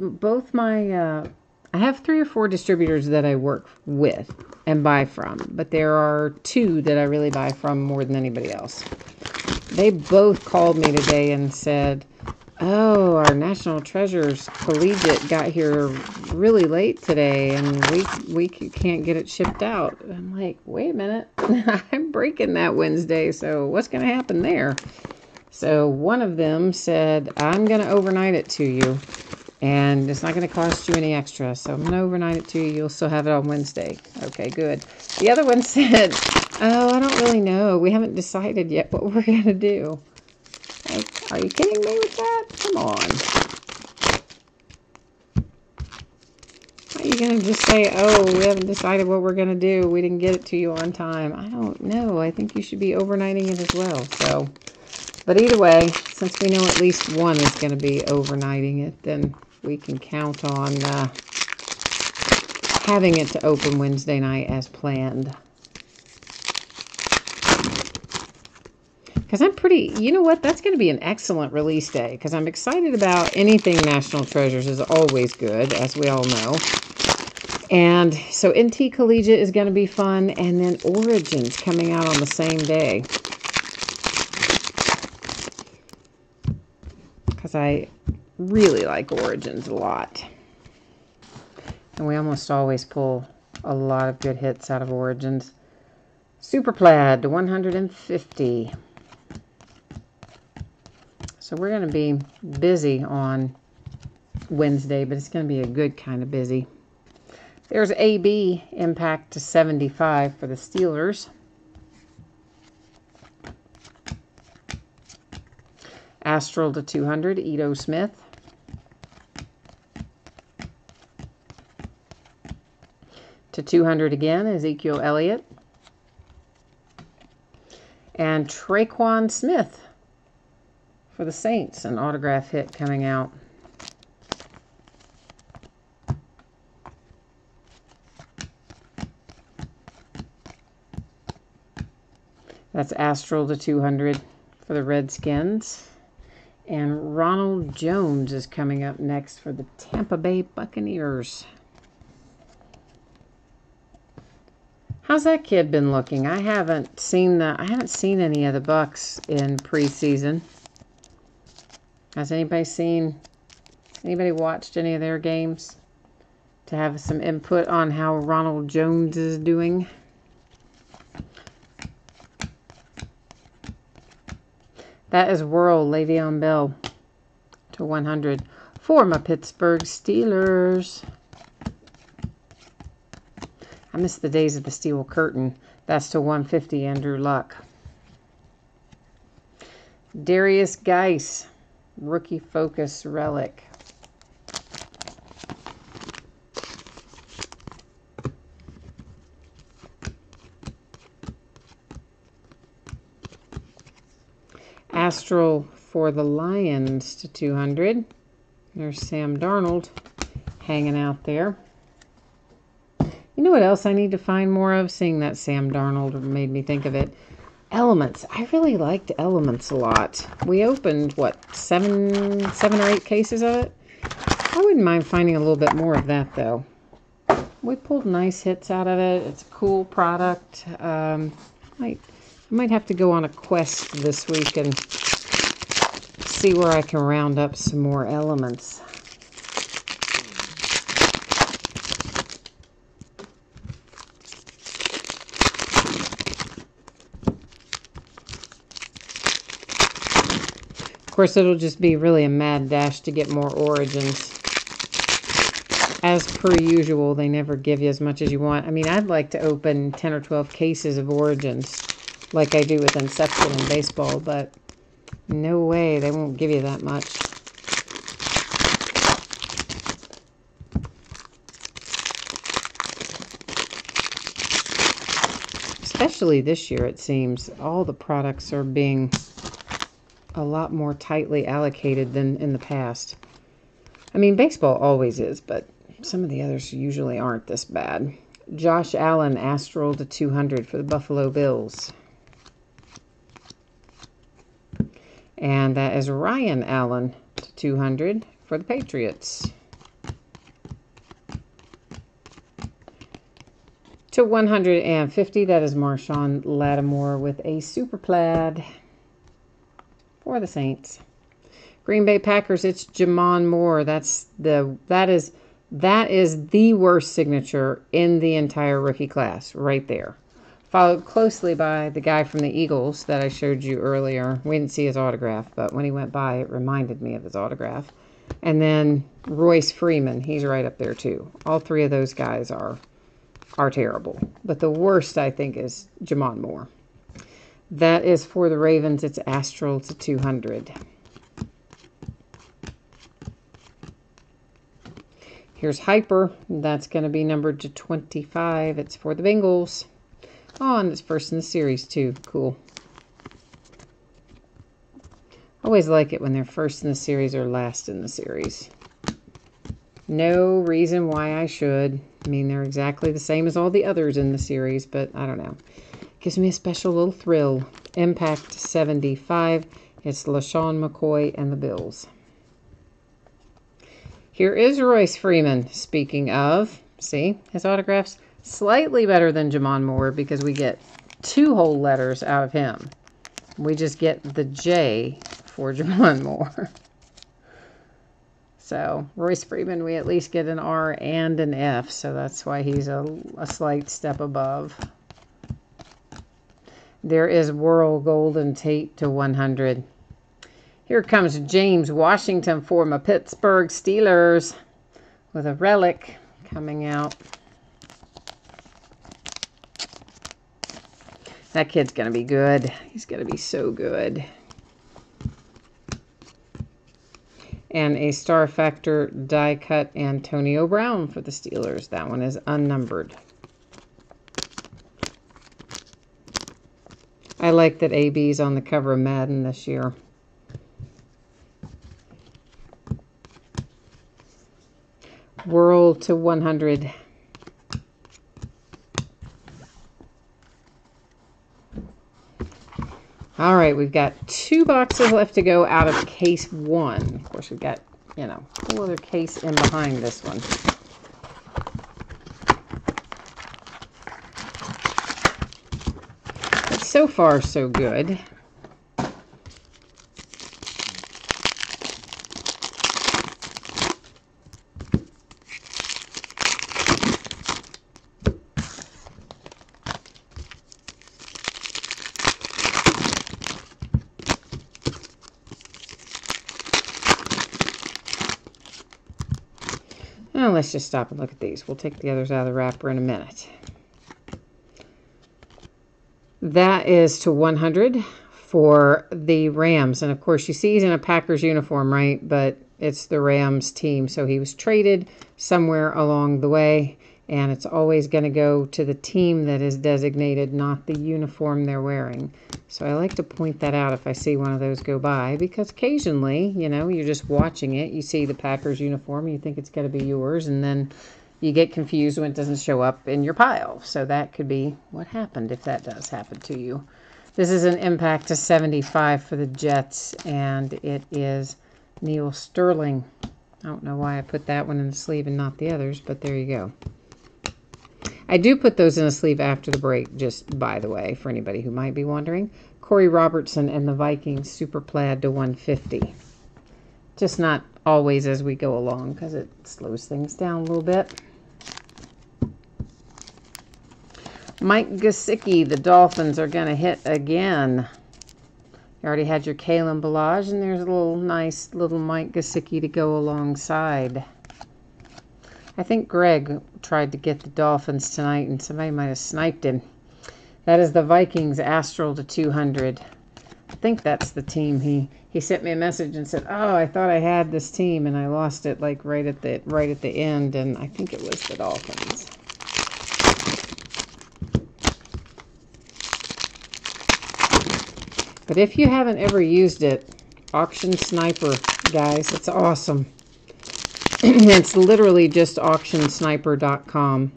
have 3 or 4 distributors that I work with and buy from, but there are 2 that I really buy from more than anybody else. They both called me today and said, oh, our National Treasures Collegiate got here really late today and we can't get it shipped out. I'm like, wait a minute, I'm breaking that Wednesday, so what's going to happen there? So one of them said, I'm going to overnight it to you, and it's not going to cost you any extra. So I'm going to overnight it to you. You'll still have it on Wednesday. Okay, good. The other one said, oh, I don't really know. We haven't decided yet what we're going to do. Like, are you kidding me with that? Come on. Are you going to just say, oh, we haven't decided what we're going to do. We didn't get it to you on time. I don't know. I think you should be overnighting it as well. So... But either way, since we know at least one is going to be overnighting it, then we can count on having it to open Wednesday night as planned. Because I'm you know what, that's going to be an excellent release day, because I'm excited about anything National Treasures is always good, as we all know. And so NT Collegiate is going to be fun, and then Origins coming out on the same day. Because I really like Origins a lot. And we almost always pull a lot of good hits out of Origins. Super Plaid to 150. So we're going to be busy on Wednesday, but it's going to be a good kind of busy. There's AB Impact to 75 for the Steelers. Astral to 200, Ito Smith. To 200 again, Ezekiel Elliott. And Traquan Smith for the Saints, an autograph hit coming out. That's Astral to 200 for the Redskins. And Ronald Jones is coming up next for the Tampa Bay Buccaneers. How's that kid been looking? I haven't seen any of the Bucs in preseason. Has anybody watched any of their games to have some input on how Ronald Jones is doing? That is World Le'Veon Bell to 100 for my Pittsburgh Steelers. I miss the days of the steel curtain. That's to 150, Andrew Luck. Darius Geis, Rookie Focus Relic. Astral for the Lions to 200. There's Sam Darnold hanging out there. You know what else I need to find more of? Seeing that Sam Darnold made me think of it. Elements. I really liked Elements a lot. We opened, what, seven or 8 cases of it? I wouldn't mind finding a little bit more of that, though. We pulled nice hits out of it. It's a cool product. I might have to go on a quest this week and see where I can round up some more Elements. Of course, it'll just be really a mad dash to get more Origins. As per usual, they never give you as much as you want. I mean, I'd like to open 10 or 12 cases of Origins like I do with Inception and baseball, but no way, they won't give you that much. Especially this year, it seems. All the products are being a lot more tightly allocated than in the past. I mean, baseball always is, but some of the others usually aren't this bad. Josh Allen, Astral to 200 for the Buffalo Bills. And that is Ryan Allen to 200 for the Patriots. To 150, that is Marshawn Lattimore with a Super Plaid for the Saints. Green Bay Packers, it's Jamon Moore. That is the worst signature in the entire rookie class right there. Followed closely by the guy from the Eagles that I showed you earlier. We didn't see his autograph, but when he went by, it reminded me of his autograph. And then Royce Freeman, he's right up there too. All three of those guys are terrible. But the worst, I think, is Jamon Moore. That is for the Ravens. It's Astral to 200. Here's Hyper. That's going to be numbered to 25. It's for the Bengals. Oh, and it's first in the series, too. Cool. Always like it when they're first in the series or last in the series. No reason why I should. I mean, they're exactly the same as all the others in the series, but I don't know. Gives me a special little thrill. Impact 75. It's LaShawn McCoy and the Bills. Here is Royce Freeman. Speaking of, see, his autograph's slightly better than Jamon Moore because we get 2 whole letters out of him. We just get the J for Jamon Moore. So, Royce Freeman, we at least get an R and an F, so that's why he's a slight step above. There is World Golden Tate to 100. Here comes James Washington for my Pittsburgh Steelers with a relic coming out. That kid's going to be good. He's going to be so good. And a Star Factor die cut Antonio Brown for the Steelers. That one is unnumbered. I like that AB's on the cover of Madden this year. World to 100. All right, we've got 2 boxes left to go out of case 1. Of course, we've got, a whole other case in behind this one. But so far, so good. Now let's just stop and look at these. We'll take the others out of the wrapper in a minute. That is to 100 for the Rams. And of course, you see he's in a Packers uniform, right? But it's the Rams team. So he was traded somewhere along the way. And it's always going to go to the team that is designated, not the uniform they're wearing. So I like to point that out if I see one of those go by, because occasionally, you're just watching it. You see the Packers uniform, you think it's going to be yours, and then you get confused when it doesn't show up in your pile. So that could be what happened if that does happen to you. This is an impact to 75 for the Jets, and it is Neil Sterling. I don't know why I put that one in the sleeve and not the others, but there you go. I do put those in a sleeve after the break, just by the way, for anybody who might be wondering. Corey Robertson and the Vikings Super Plaid to 150. Just not always as we go along, because it slows things down a little bit. Mike Gesicki, the Dolphins are going to hit again. You already had your Kalen Ballage, and there's a nice little Mike Gesicki to go alongside. I think Greg tried to get the Dolphins tonight, and somebody might have sniped him. That is the Vikings Astral to 200. I think that's the team. He sent me a message and said, "Oh, I thought I had this team, and I lost it like right at the end." And I think it was the Dolphins. But if you haven't ever used it, Auction Sniper, guys, it's awesome. It's literally just auctionsniper.com.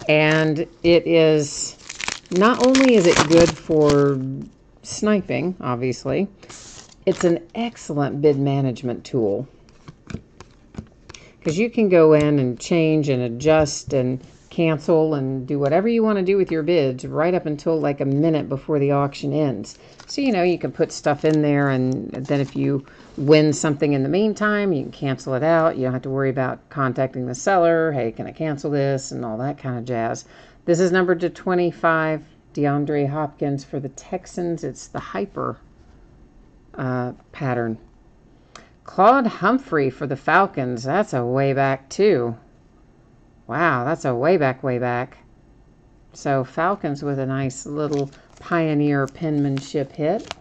And it is, not only is it good for sniping, obviously, it's an excellent bid management tool. Because you can go in and change and adjust and cancel and do whatever you want to do with your bids right up until like a minute before the auction ends. So, you can put stuff in there, and then if you win something in the meantime, you can cancel it out. You don't have to worry about contacting the seller. Hey, can I cancel this? And all that kind of jazz. This is numbered to 25. DeAndre Hopkins for the Texans. It's the Hyper pattern. Claude Humphrey for the Falcons. That's a way back too. Wow, that's a way back. So Falcons with a nice little Pioneer penmanship hit.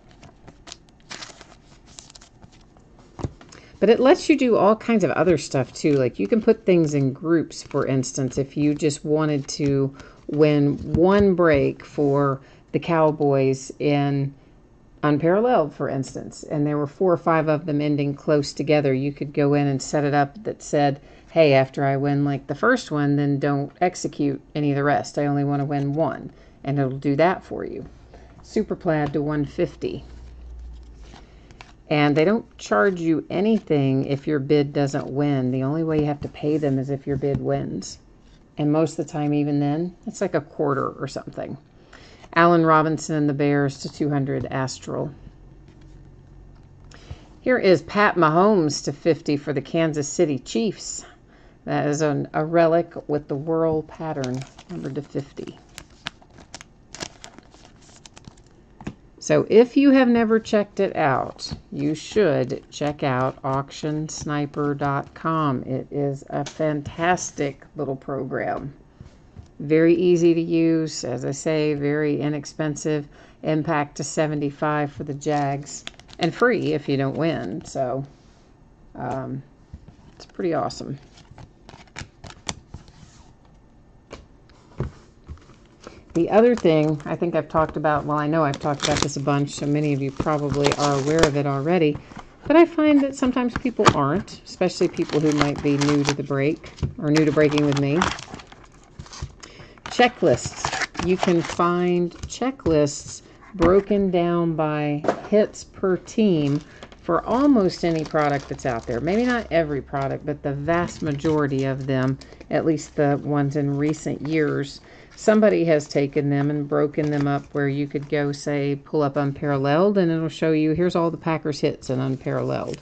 But it lets you do all kinds of other stuff too. Like you can put things in groups, for instance, if you just wanted to win one break for the Cowboys in Unparalleled, for instance, and there were 4 or 5 of them ending close together, you could go in and set it up that said, hey, after I win like the first one, then don't execute any of the rest. I only want to win one. And it'll do that for you. Super Plaid to 150. And they don't charge you anything if your bid doesn't win. The only way you have to pay them is if your bid wins. And most of the time, even then, it's like a quarter or something. Allen Robinson and the Bears to 200 Astral. Here is Pat Mahomes to 50 for the Kansas City Chiefs. That is a relic with the whirl pattern, numbered to 50. So if you have never checked it out, you should check out auctionsniper.com. It is a fantastic little program. Very easy to use, as I say, very inexpensive. Impact to 75 for the Jags, and free if you don't win. So it's pretty awesome. The other thing I think I've talked about, well, I know I've talked about this a bunch, so many of you probably are aware of it already, but I find that sometimes people aren't, especially people who might be new to the break or new to breaking with me. Checklists. You can find checklists broken down by hits per team for almost any product that's out there. Maybe not every product, but the vast majority of them, at least the ones in recent years. Somebody has taken them and broken them up where you could go, say, pull up Unparalleled, and it'll show you, here's all the Packers hits in Unparalleled.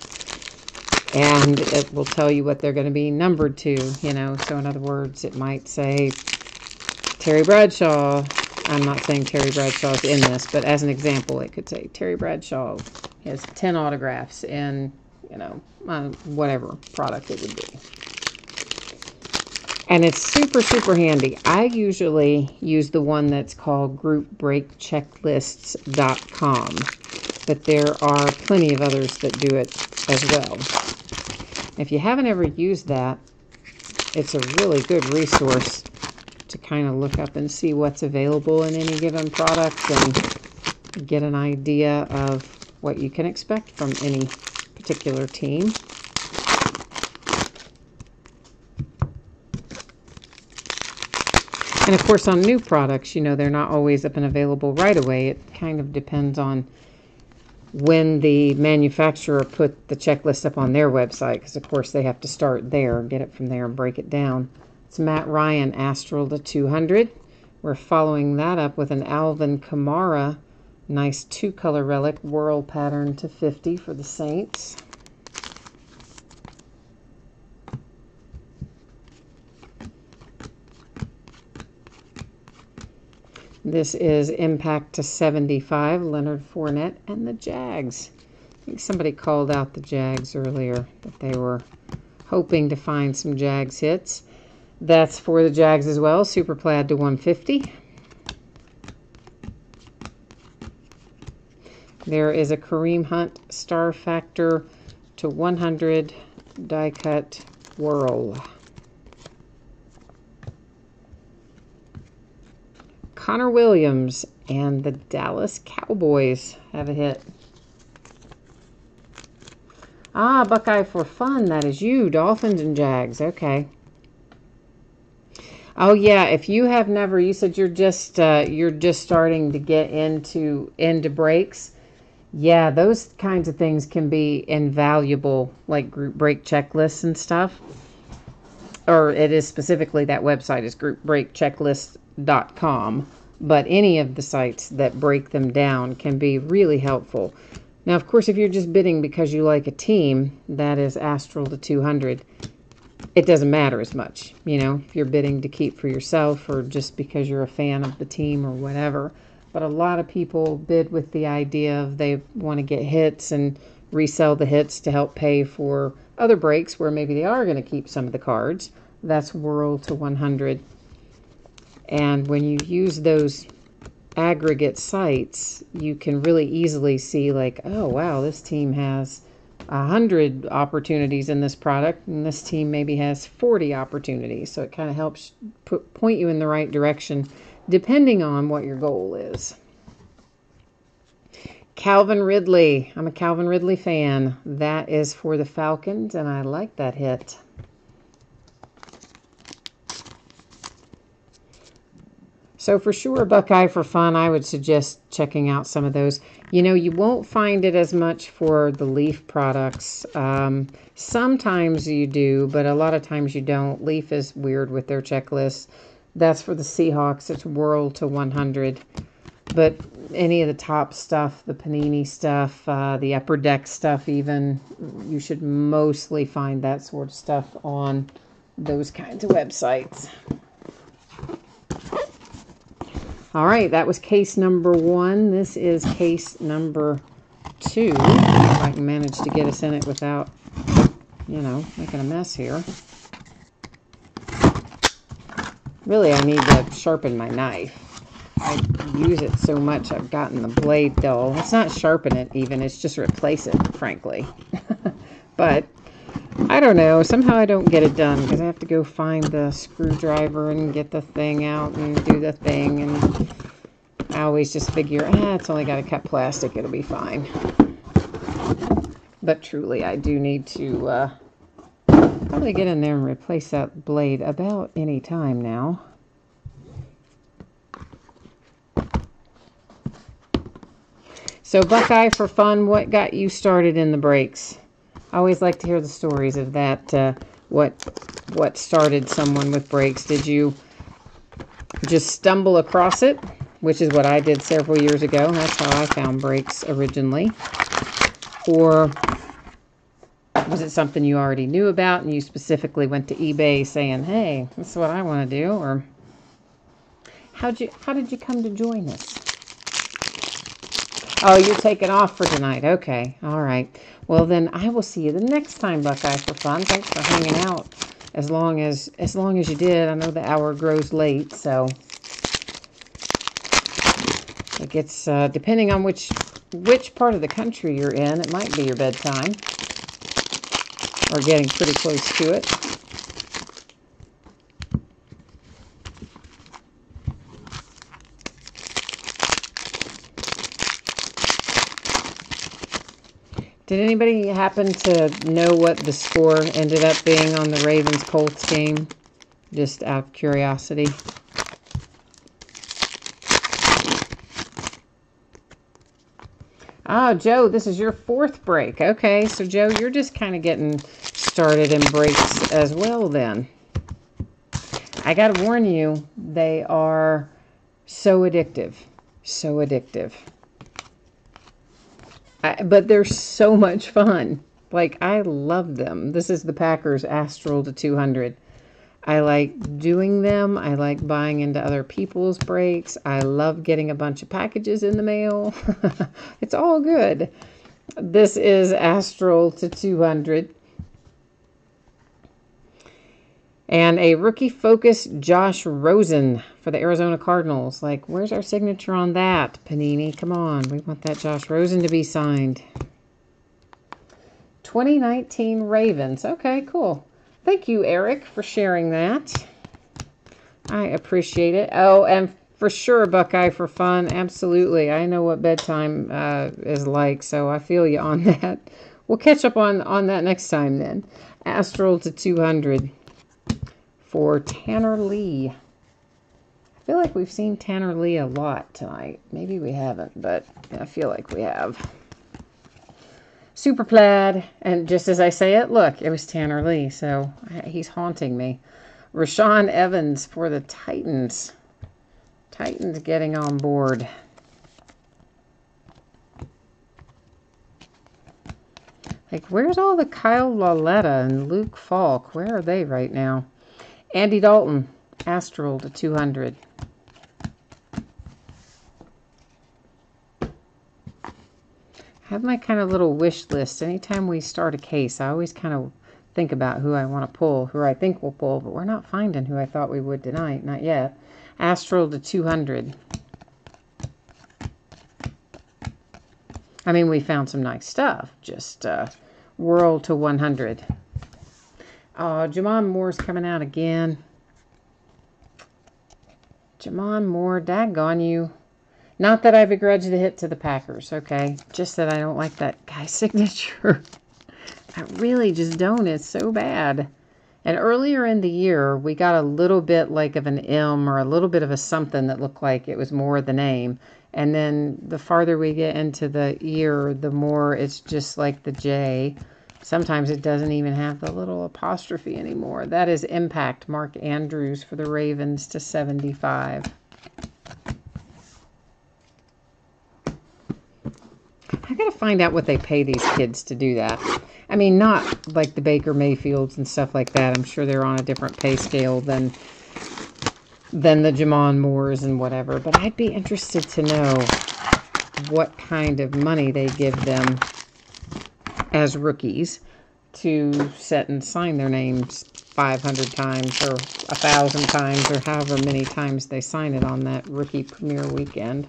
And it will tell you what they're going to be numbered to, you know. So in other words, it might say Terry Bradshaw. I'm not saying Terry Bradshaw's in this, but as an example, it could say Terry Bradshaw has 10 autographs in, you know, whatever product it would be. And it's super, super handy. I usually use the one that's called groupbreakchecklists.com, but there are plenty of others that do it as well. If you haven't ever used that, it's a really good resource to kind of look up and see what's available in any given product and get an idea of what you can expect from any particular team. And of course, on new products, you know, they're not always up and available right away. It kind of depends on when the manufacturer put the checklist up on their website, because of course they have to start there, get it from there and break it down. It's Matt Ryan, Astral to 200. We're following that up with an Alvin Kamara, nice 2-color relic, whirl pattern to 50 for the Saints. This is Impact to 75, Leonard Fournette and the Jags. I think somebody called out the Jags earlier, that they were hoping to find some Jags hits. That's for the Jags as well, Super Plaid to 150. There is a Kareem Hunt Star Factor to 100 die cut whirl. Connor Williams and the Dallas Cowboys have a hit. Ah, Buckeye for Fun. That is you. Dolphins and Jags. Okay. Oh yeah. If you have never, you said you're just starting to get into breaks. Yeah, those kinds of things can be invaluable, like group break checklists and stuff. Or it is specifically, that website is groupbreakchecklist.com, but any of the sites that break them down can be really helpful. Now, of course, if you're just bidding because you like a team, that is Astral to 200. It doesn't matter as much, you know, if you're bidding to keep for yourself or just because you're a fan of the team or whatever. But a lot of people bid with the idea of they want to get hits and resell the hits to help pay for other breaks where maybe they are going to keep some of the cards. That's Whirl to 100. And when you use those aggregate sites, you can really easily see, like, oh wow, this team has 100 opportunities in this product and this team maybe has 40 opportunities. So it kind of helps point you in the right direction depending on what your goal is. Calvin Ridley. I'm a Calvin Ridley fan. That is for the Falcons, and I like that hit. So for sure, Buckeye for Fun, I would suggest checking out some of those. You know, you won't find it as much for the Leaf products. Sometimes you do, but a lot of times you don't. Leaf is weird with their checklists. That's for the Seahawks. It's Whirl to 100. But any of the top stuff, the Panini stuff, the Upper Deck stuff even, you should mostly find that sort of stuff on those kinds of websites. All right, that was case number 1. This is case number 2. If I can manage to get us in it without, you know, making a mess here. Really, I need to sharpen my knife. I use it so much I've gotten the blade dull. It's not sharpen it even, it's just replace it, frankly. But I don't know, somehow I don't get it done because I have to go find the screwdriver and get the thing out and do the thing, and I always just figure, it's only got to cut plastic, it'll be fine. But truly, I do need to probably get in there and replace that blade about any time now. So Buckeye, for fun, what got you started in the brakes? I always like to hear the stories of that. What started someone with brakes? Did you just stumble across it, which is what I did several years ago? That's how I found brakes originally. Or was it something you already knew about and you specifically went to eBay saying, hey, this is what I want to do? Or how did you come to join us? Oh, you're taking off for tonight. Okay. All right. Well, then I will see you the next time, Buckeye, for fun. Thanks for hanging out as long as you did. I know the hour grows late, so it gets, depending on which part of the country you're in, it might be your bedtime or getting pretty close to it. Did anybody happen to know what the score ended up being on the Ravens-Colts game? Just out of curiosity. Oh, Joe, this is your 4th break. Okay, so Joe, you're just kind of getting started in breaks as well then. I got to warn you, they are so addictive. So addictive. But they're so much fun. Like, I love them. This is the Packers Astral to 200. I like doing them. I like buying into other people's breaks. I love getting a bunch of packages in the mail. It's all good. This is Astral to 200. And a rookie focus, Josh Rosen for the Arizona Cardinals. Like, where's our signature on that, Panini? Come on. We want that Josh Rosen to be signed. 2019 Ravens. Okay, cool. Thank you, Eric, for sharing that. I appreciate it. Oh, and for sure, Buckeye, for fun. Absolutely. I know what bedtime is like, so I feel you on that. We'll catch up on that next time then. Astral to 200. For Tanner Lee. I feel like we've seen Tanner Lee a lot tonight. Maybe we haven't, but I feel like we have. Super Plaid. And just as I say it, look, it was Tanner Lee, so he's haunting me. Rashaan Evans for the Titans. Titans getting on board. Like, where's all the Kyle Lauletta and Luke Falk? Where are they right now? Andy Dalton, Astral to 200. I have my kind of little wish list. Anytime we start a case, I always kind of think about who I want to pull, who I think we'll pull, but we're not finding who I thought we would tonight. Not yet. Astral to 200. I mean, we found some nice stuff. Just World to 100. Oh, Jamon Moore's coming out again. Jamon Moore, daggone you. Not that I begrudge the hit to the Packers, okay? Just that I don't like that guy's signature. I really just don't. It's so bad. And earlier in the year, we got a little bit like of an M or a little bit of a something that looked like it was more the name. And then the farther we get into the year, the more it's just like the J. Sometimes it doesn't even have the little apostrophe anymore. That is Impact, Mark Andrews for the Ravens to 75. I gotta find out what they pay these kids to do that. I mean, not like the Baker Mayfields and stuff like that. I'm sure they're on a different pay scale than than the Jamon Moores and whatever. But I'd be interested to know what kind of money they give them as rookies to set and sign their names 500 times or 1,000 times or however many times they sign it on that rookie premiere weekend.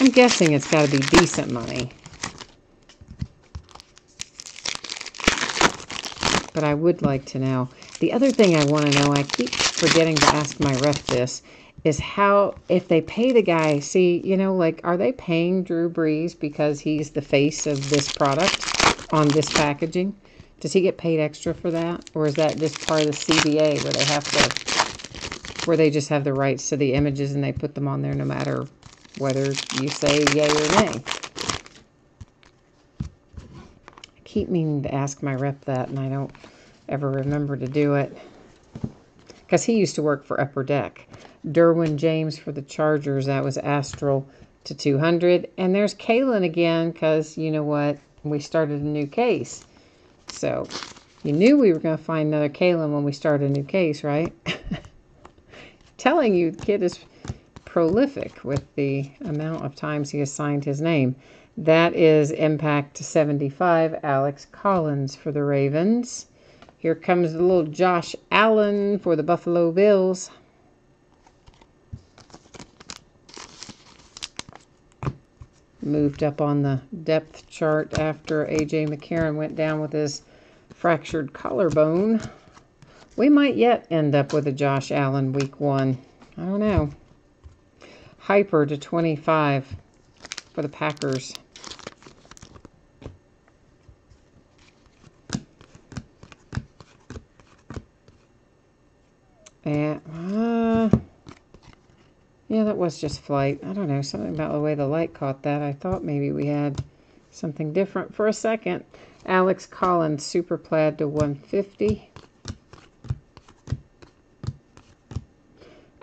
I'm guessing it's got to be decent money. But I would like to know. The other thing I want to know, I keep forgetting to ask my ref this, is how, if they pay the guy, see, you know, like, are they paying Drew Brees because he's the face of this product on this packaging? Does he get paid extra for that? Or is that just part of the CBA where they have to, where they just have the rights to the images and they put them on there no matter whether you say yay or nay? I keep meaning to ask my rep that and I don't ever remember to do it. Because he used to work for Upper Deck. Derwin James for the Chargers, that was Astral to 200. And there's Kalen again, because you know what? We started a new case. So, you knew we were going to find another Kalen when we started a new case, right? Telling you, the kid is prolific with the amount of times he has signed his name. That is Impact to 75, Alex Collins for the Ravens. Here comes the little Josh Allen for the Buffalo Bills. Moved up on the depth chart after A.J. McCarron went down with his fractured collarbone. We might yet end up with a Josh Allen week 1. I don't know. Hyper to 25 for the Packers. And, yeah, that was just flight. I don't know, something about the way the light caught that. I thought maybe we had something different for a second. Alex Collins, Super Plaid to 150.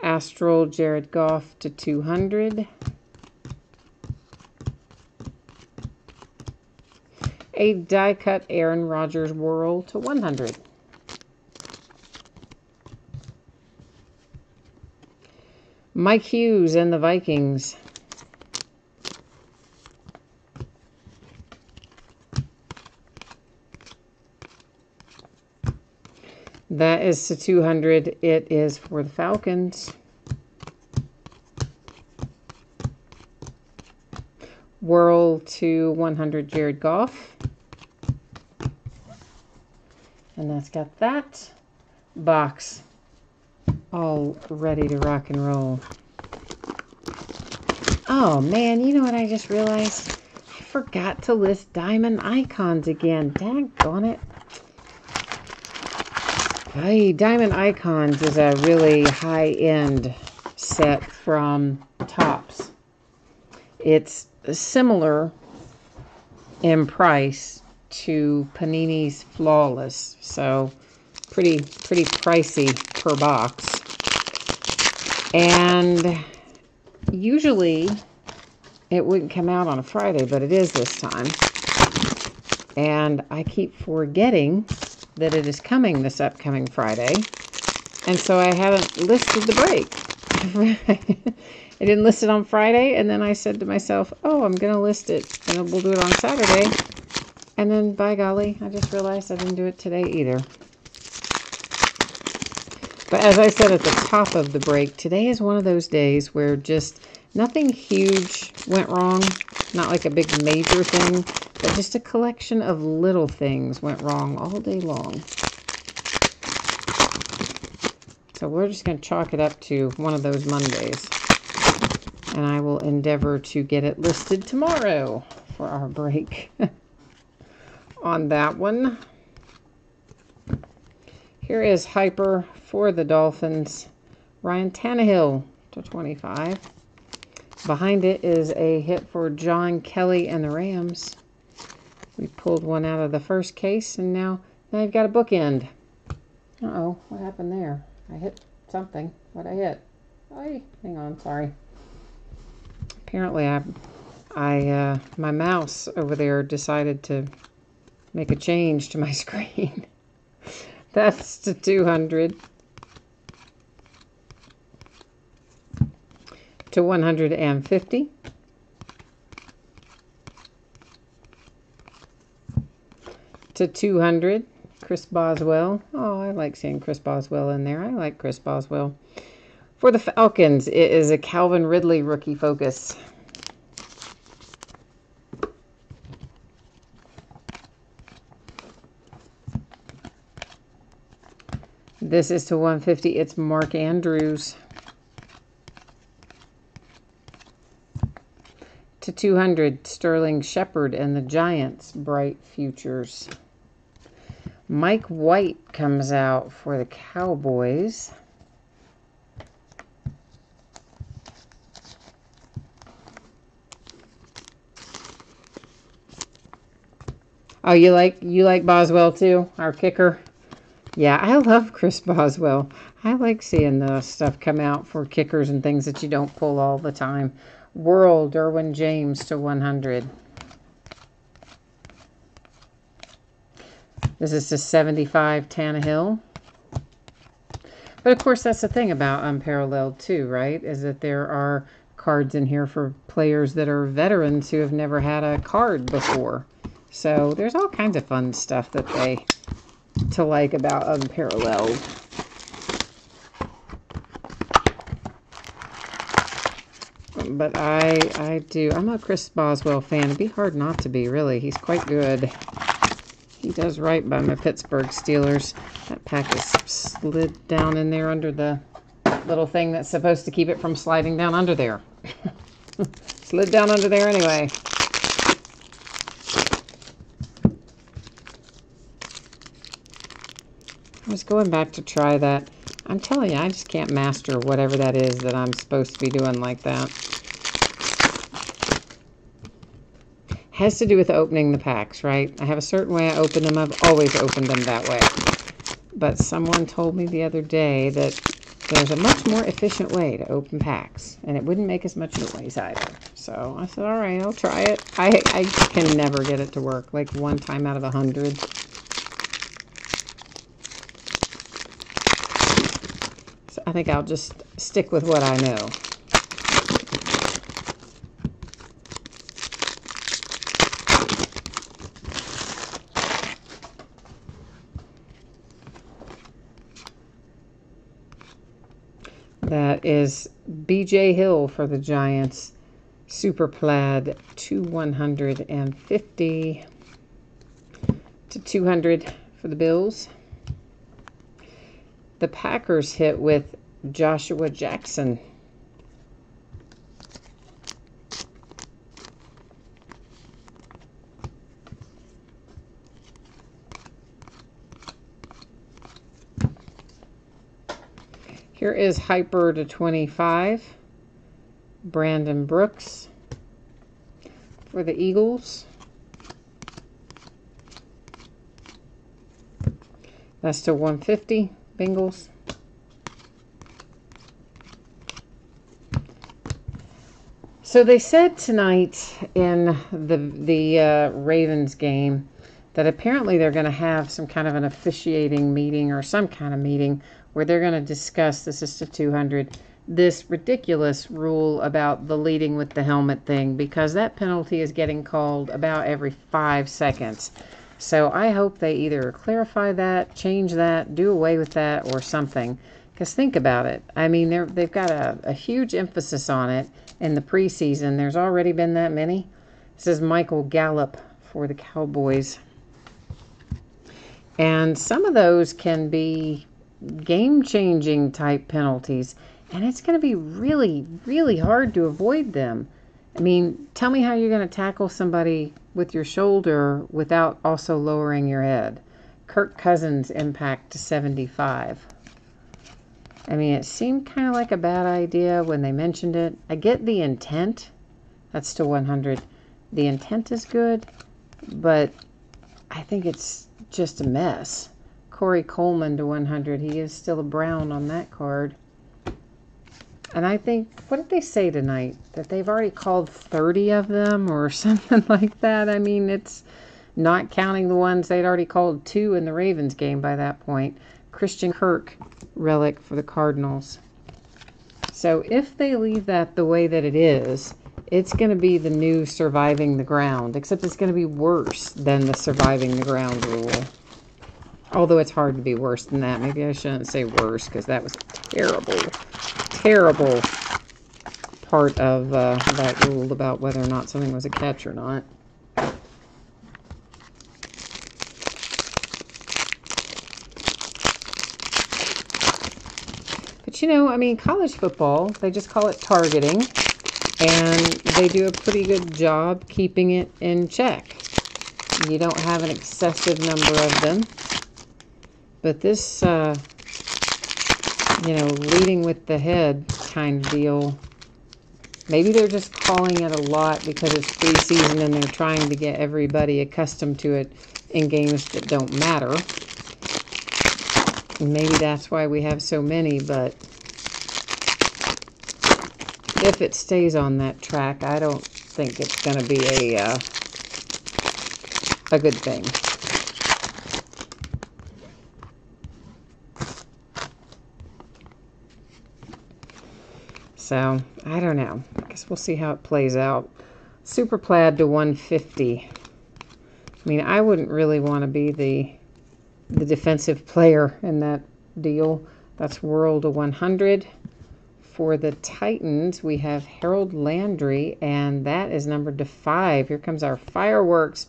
Astral, Jared Goff to 200. A die-cut Aaron Rodgers Whirl to 100. Mike Hughes and the Vikings. That is to 200. It is for the Falcons. Whirl to 100, Jared Goff. And that's got that box all ready to rock and roll. Oh man, you know what I just realized? I forgot to list Diamond Icons again. Daggone it. Hey, Diamond Icons is a really high-end set from Topps. It's similar in price to Panini's Flawless, so pretty pricey per box. And usually it wouldn't come out on a Friday, but it is this time. And I keep forgetting that it is coming this upcoming Friday. And so I haven't listed the break. I didn't list it on Friday, and then I said to myself, oh, I'm going to list it, and we'll do it on Saturday. And then, by golly, I just realized I didn't do it today either. But as I said at the top of the break, today is one of those days where just nothing huge went wrong. Not like a big major thing, but just a collection of little things went wrong all day long. So we're just going to chalk it up to one of those Mondays. And I will endeavor to get it listed tomorrow for our break on that one. Here is Hyper for the Dolphins. Ryan Tannehill to 25. Behind it is a hit for John Kelly and the Rams. We pulled one out of the first case, and now I've got a bookend. Uh-oh, what happened there? I hit something. What'd I hit? Oh, hang on, sorry. Apparently, my mouse over there decided to make a change to my screen. That's to 200. To 150. To 200. Chris Boswell. Oh, I like seeing Chris Boswell in there. I like Chris Boswell. For the Falcons, it is a Calvin Ridley rookie focus. This is to 150. It's Mark Andrews. To 200, Sterling Shepard and the Giants, Bright Futures. Mike White comes out for the Cowboys. Oh, you like Boswell too, our kicker? Yeah, I love Chris Boswell. I like seeing the stuff come out for kickers and things that you don't pull all the time. World, Derwin James to 100. This is to 75, Tannehill. But of course, that's the thing about Unparalleled too, right? Is that there are cards in here for players that are veterans who have never had a card before. So there's all kinds of fun stuff that they to like about Unparalleled. But I'm a Chris Boswell fan. It'd be hard not to be, really. He's quite good. He does right by my Pittsburgh Steelers. That pack is slid down in there under the little thing that's supposed to keep it from sliding down under there. Slid down under there anyway. I was going back to try that. I'm telling you, I just can't master whatever that is that I'm supposed to be doing like that. Has to do with opening the packs, right? I have a certain way I open them. I've always opened them that way. But someone told me the other day that there's a much more efficient way to open packs. And it wouldn't make as much noise either. So I said, all right, I'll try it. I can never get it to work. Like one time out of 100. So I think I'll just stick with what I know. That is B.J. Hill for the Giants. Super Plaid to 150 to 200 for the Bills. The Packers hit with Joshua Jackson. Here is Hyper to 25. Brandon Brooks for the Eagles. That's to 150, Bengals. So they said tonight in the Ravens game that apparently they're going to have some kind of an officiating meeting or some kind of meeting where they're going to discuss, this is to 200, this ridiculous rule about the leading with the helmet thing, because that penalty is getting called about every 5 seconds. So I hope they either clarify that, change that, do away with that, or something. Because think about it. I mean, they've got a huge emphasis on it in the preseason. There's already been that many. This is Michael Gallup for the Cowboys. And some of those can be game-changing type penalties. And it's going to be really, really hard to avoid them. I mean, tell me how you're going to tackle somebody with your shoulder without also lowering your head. Kirk Cousins impact to 75. I mean, it seemed kind of like a bad idea when they mentioned it. I get the intent. That's to 100. The intent is good, but I think it's just a mess. Corey Coleman to 100. He is still a Brown on that card. And I think, what did they say tonight? That they've already called 30 of them or something like that. I mean, not counting the ones they'd already called 2 in the Ravens game by that point. Christian Kirk relic for the Cardinals. So if they leave that the way that it is, it's going to be the new surviving the ground, except it's going to be worse than the surviving the ground rule. Although it's hard to be worse than that. Maybe I shouldn't say worse, because that was terrible, terrible part of that rule about whether or not something was a catch or not. But you know, I mean, college football, they just call it targeting, and they do a pretty good job keeping it in check. You don't have an excessive number of them. But this, you know, leading with the head kind of deal, maybe they're just calling it a lot because it's preseason and they're trying to get everybody accustomed to it in games that don't matter. Maybe that's why we have so many, but if it stays on that track, I don't think it's going to be a good thing. So, I don't know. I guess we'll see how it plays out. Super Plaid to 150. I mean, I wouldn't really want to be the defensive player in that deal. That's World to 100. For the Titans, we have Harold Landry, and that is numbered to 5. Here comes our fireworks.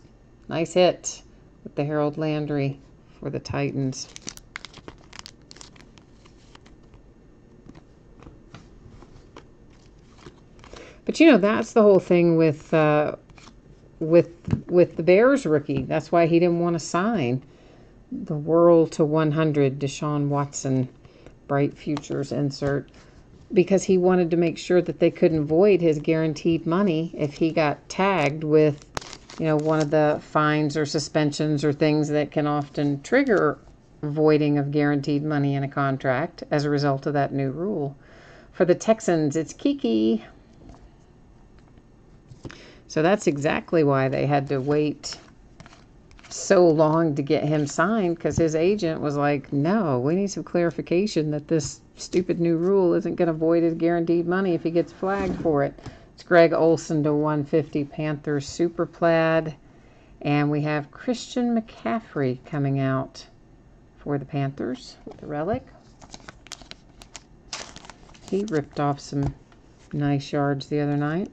Nice hit with the Harold Landry for the Titans. But, you know, that's the whole thing with the Bears rookie. That's why he didn't want to sign. The World to 100, Deshaun Watson, Bright Futures insert. Because he wanted to make sure that they couldn't void his guaranteed money if he got tagged with, you know, one of the fines or suspensions or things that can often trigger voiding of guaranteed money in a contract as a result of that new rule. For the Texans, it's Kiki. So that's exactly why they had to wait so long to get him signed, because his agent was like, no, we need some clarification that this stupid new rule isn't going to void his guaranteed money if he gets flagged for it. It's Greg Olsen to 150, Panthers Super Plaid. And we have Christian McCaffrey coming out for the Panthers with the relic. He ripped off some nice yards the other night.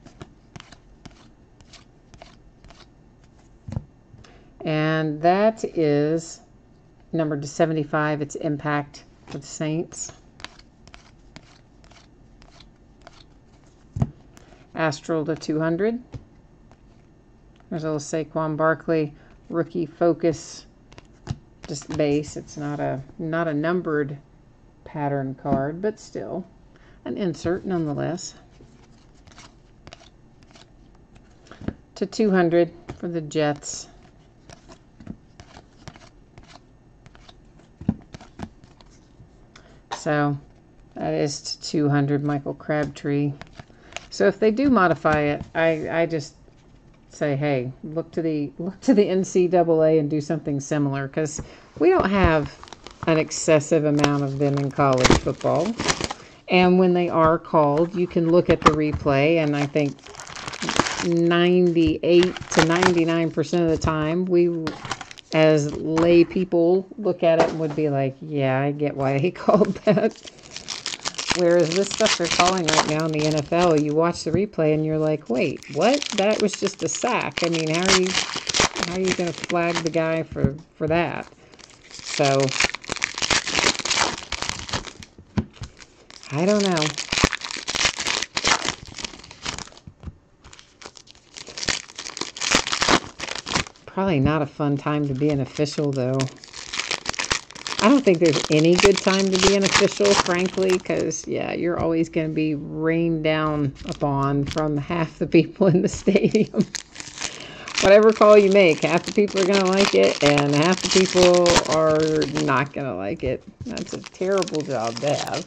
And that is numbered to 75. It's Impact for the Saints. Astral to 200. There's a little Saquon Barkley rookie focus, just base. It's not a numbered pattern card, but still an insert nonetheless. To 200 for the Jets. So that is to 200, Michael Crabtree. So if they do modify it, I just say, hey, look to the NCAA and do something similar, because we don't have an excessive amount of them in college football. And when they are called, you can look at the replay, and I think 98 to 99% of the time, we as lay people look at it and would be like, yeah, I get why he called that. Whereas this stuff they're calling right now in the NFL, you watch the replay and you're like, wait, what? That was just a sack. I mean, how are you going to flag the guy for that? So, I don't know. Probably not a fun time to be an official, though. I don't think there's any good time to be an official, frankly, because, yeah, you're always going to be rained down upon from half the people in the stadium. Whatever call you make, half the people are going to like it, and half the people are not going to like it. That's a terrible job to have.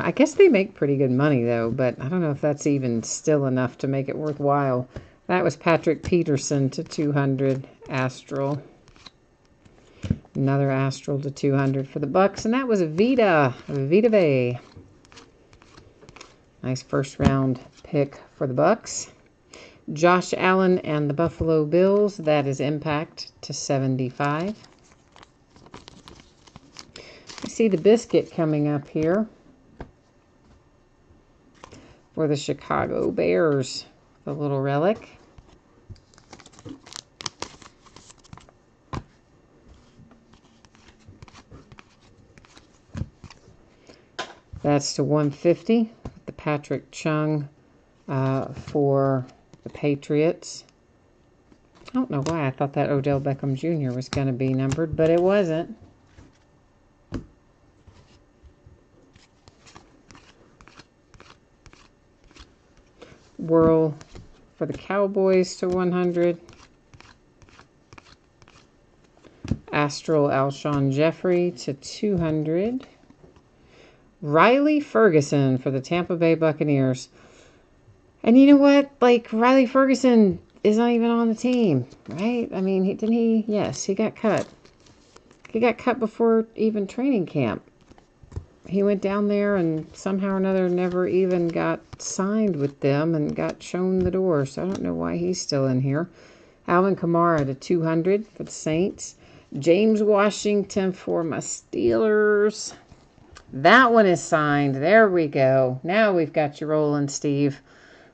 I guess they make pretty good money, though, but I don't know if that's even still enough to make it worthwhile. That was Patrick Peterson to 200, Astral. Another Astral to 200 for the Bucks, and that was Vita Vea. Nice first round pick for the Bucks. Josh Allen and the Buffalo Bills, that is Impact to 75. I see the biscuit coming up here for the Chicago Bears, the little relic. That's to 150. The Patrick Chung for the Patriots. I don't know why I thought that Odell Beckham Jr. was going to be numbered, but it wasn't. Whirl for the Cowboys to 100. Astral Alshon Jeffrey to 200. Riley Ferguson for the Tampa Bay Buccaneers. And you know what? Like, Riley Ferguson is not even on the team, right? I mean, didn't he? Yes, he got cut. He got cut before even training camp. He went down there and somehow or another never even got signed with them and got shown the door. So I don't know why he's still in here. Alvin Kamara to 200 for the Saints. James Washington for my Steelers. That one is signed. There we go. Now we've got you rolling, Steve.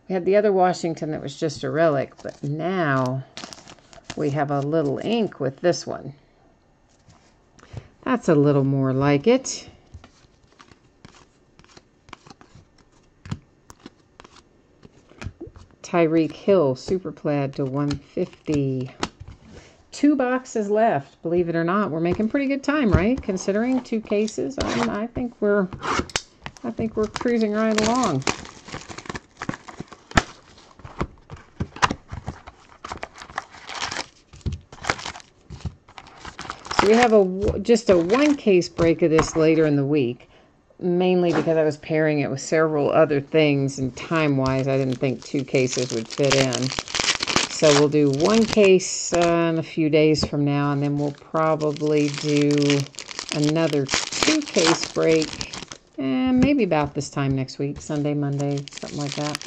We had the other Washington that was just a relic, but now we have a little ink with this one. That's a little more like it. Tyreek Hill, Super Plaid to 150. 2 boxes left, believe it or not. We're making pretty good time, right? Considering 2 cases, I think we're cruising right along. So we have just a 1 case break of this later in the week, mainly because I was pairing it with several other things, and time-wise, I didn't think 2 cases would fit in. So we'll do 1 case in a few days from now, and then we'll probably do another 2 case break, and maybe about this time next week, Sunday, Monday, something like that.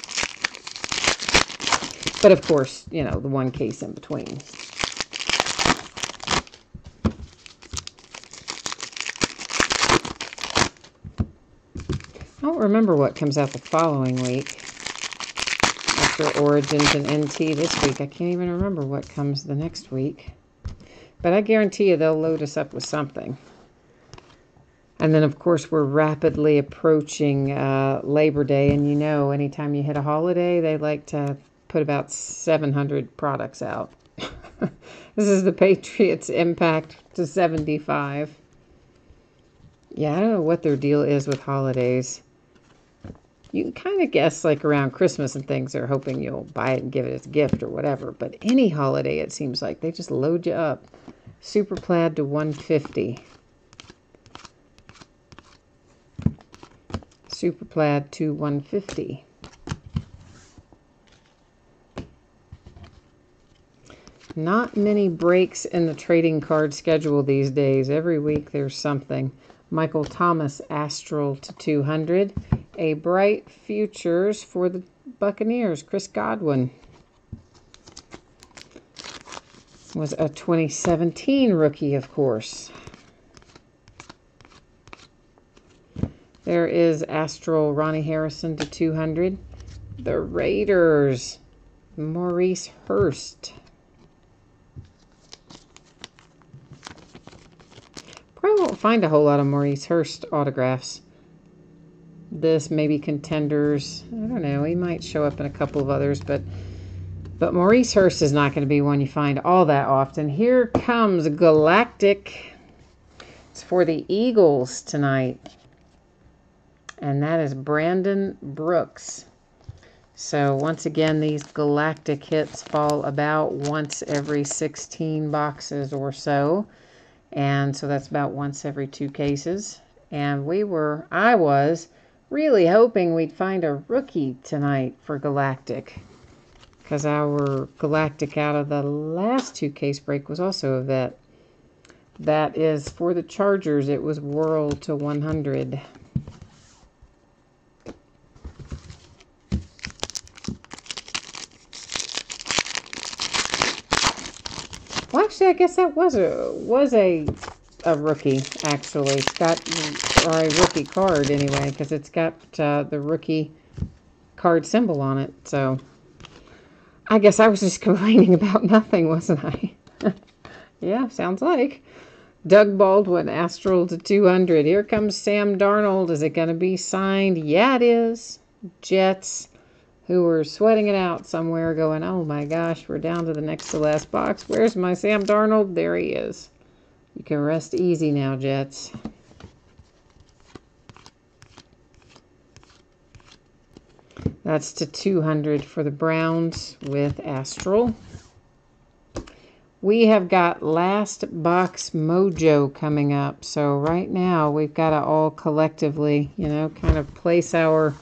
But of course, you know, the 1 case in between. I don't remember what comes out the following week. After Origins and NT this week, I can't even remember what comes the next week. But I guarantee you they'll load us up with something. And then, of course, we're rapidly approaching Labor Day. And you know, anytime you hit a holiday, they like to put about 700 products out. This is the Patriots Impact to 75. Yeah, I don't know what their deal is with holidays. You can kind of guess, like, around Christmas and things, they're hoping you'll buy it and give it as a gift or whatever. But any holiday, it seems like, they just load you up. Super Plaid to 150. Super Plaid to 150. Not many breaks in the trading card schedule these days. Every week there's something. Michael Thomas Astral to 200. A Bright Futures for the Buccaneers. Chris Godwin was a 2017 rookie, of course. There is Astral Ronnie Harrison to 200. The Raiders. Maurice Hurst. Probably won't find a whole lot of Maurice Hurst autographs. This, maybe Contenders. I don't know. He might show up in a couple of others, but Maurice Hurst is not going to be one you find all that often. Here comes Galactic. It's for the Eagles tonight. And that is Brandon Brooks. So once again, these Galactic hits fall about once every 16 boxes or so. And so that's about once every 2 cases. And I was Really hoping we'd find a rookie tonight for Galactic, because our Galactic out of the last 2 case break was also a vet. That is for the Chargers. It was World to 100. Well, actually, I guess that was a rookie. Actually, it's got, or a rookie card anyway, because it's got the rookie card symbol on it. So I guess I was just complaining about nothing, wasn't I? Yeah, sounds like. Doug Baldwin, Astral to 200. Here comes Sam Darnold. Is it going to be signed? Yeah, it is. Jets, who were sweating it out somewhere, going, oh my gosh, we're down to the next to last box. Where's my Sam Darnold? There he is. You can rest easy now, Jets. That's to 200 for the Browns with Astral. We have got last box mojo coming up. So right now we've got to all collectively, you know, kind of place our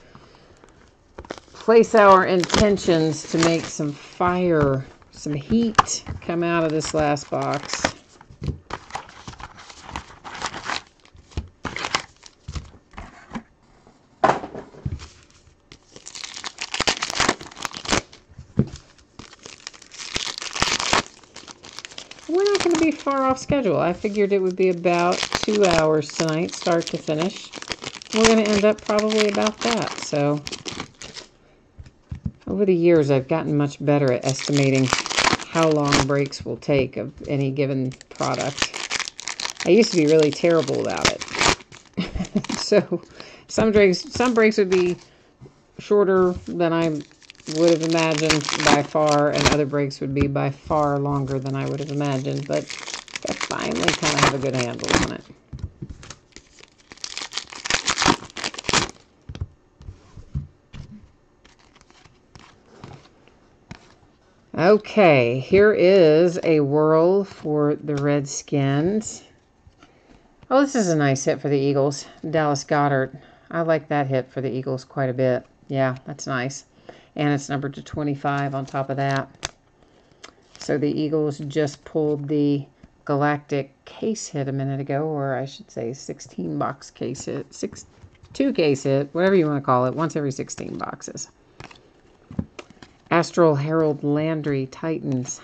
intentions to make some fire, some heat come out of this last box. We're not going to be far off schedule. I figured it would be about 2 hours tonight, start to finish. We're going to end up probably about that. So over the years, I've gotten much better at estimating how long breaks will take of any given product. I used to be really terrible about it. So some breaks would be shorter than I would have imagined by far, and other breaks would be by far longer than I would have imagined, but I finally kind of have a good handle on it. Okay, here is a whirl for the Redskins. Oh, this is a nice hit for the Eagles. Dallas Goedert. I like that hit for the Eagles quite a bit. Yeah, that's nice. And it's numbered to 25 on top of that. So the Eagles just pulled the Galactic case hit a minute ago, or I should say 16-box case hit. 2 case hit, whatever you want to call it, once every 16 boxes. Astral Harold Landry, Titans.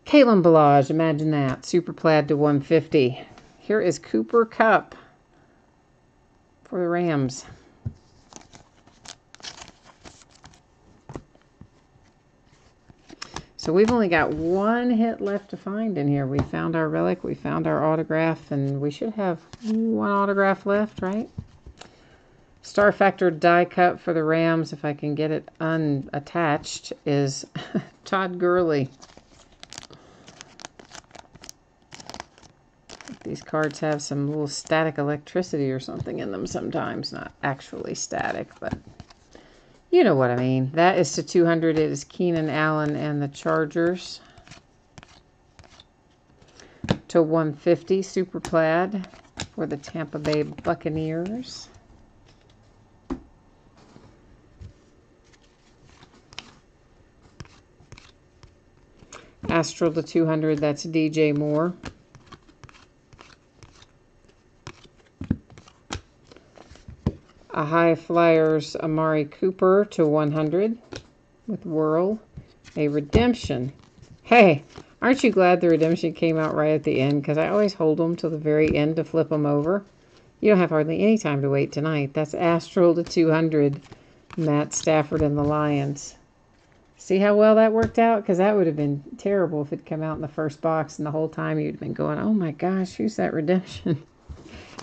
Kalen Ballage, imagine that. Super Plaid to 150. Here is Cooper Kupp for the Rams. So we've only got 1 hit left to find in here. We found our relic, we found our autograph, and we should have 1 autograph left, right? Star Factor die cut for the Rams, if I can get it unattached, is Todd Gurley. These cards have some little static electricity or something in them sometimes. Not actually static, but you know what I mean. That is to 200. It is Keenan Allen and the Chargers. To 150, Super Plaid for the Tampa Bay Buccaneers. Astral to 200, that's DJ Moore. A High Flyers Amari Cooper to 100 with Whirl. A redemption. Hey, aren't you glad the redemption came out right at the end? Because I always hold them till the very end to flip them over. You don't have hardly any time to wait tonight. That's Astral to 200, Matt Stafford and the Lions. See how well that worked out? Because that would have been terrible if it come out in the first box and the whole time you'd been going, oh my gosh, who's that redemption?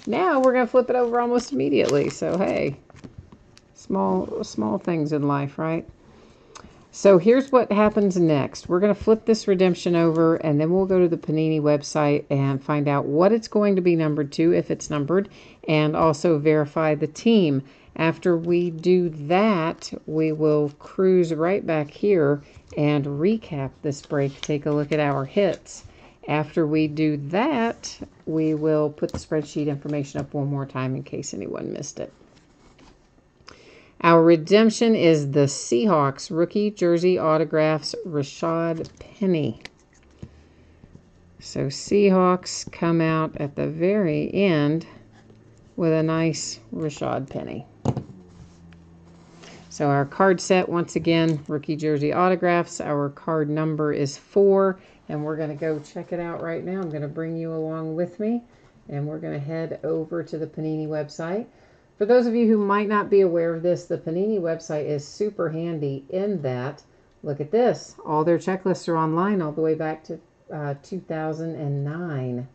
Now we're going to flip it over almost immediately. So, hey, small things in life, right? So here's what happens next. We're going to flip this redemption over, and then we'll go to the Panini website and find out what it's going to be numbered to, if it's numbered, and also verify the team. After we do that, we will cruise right back here and recap this break, take a look at our hits. After we do that, we will put the spreadsheet information up one more time in case anyone missed it. Our redemption is the Seahawks rookie jersey autographs, Rashad Penny. So Seahawks come out at the very end with a nice Rashad Penny. So our card set, once again, rookie jersey autographs. Our card number is 4, and we're going to go check it out right now. I'm going to bring you along with me, and we're going to head over to the Panini website. For those of you who might not be aware of this, the Panini website is super handy in that, look at this, all their checklists are online all the way back to 2009.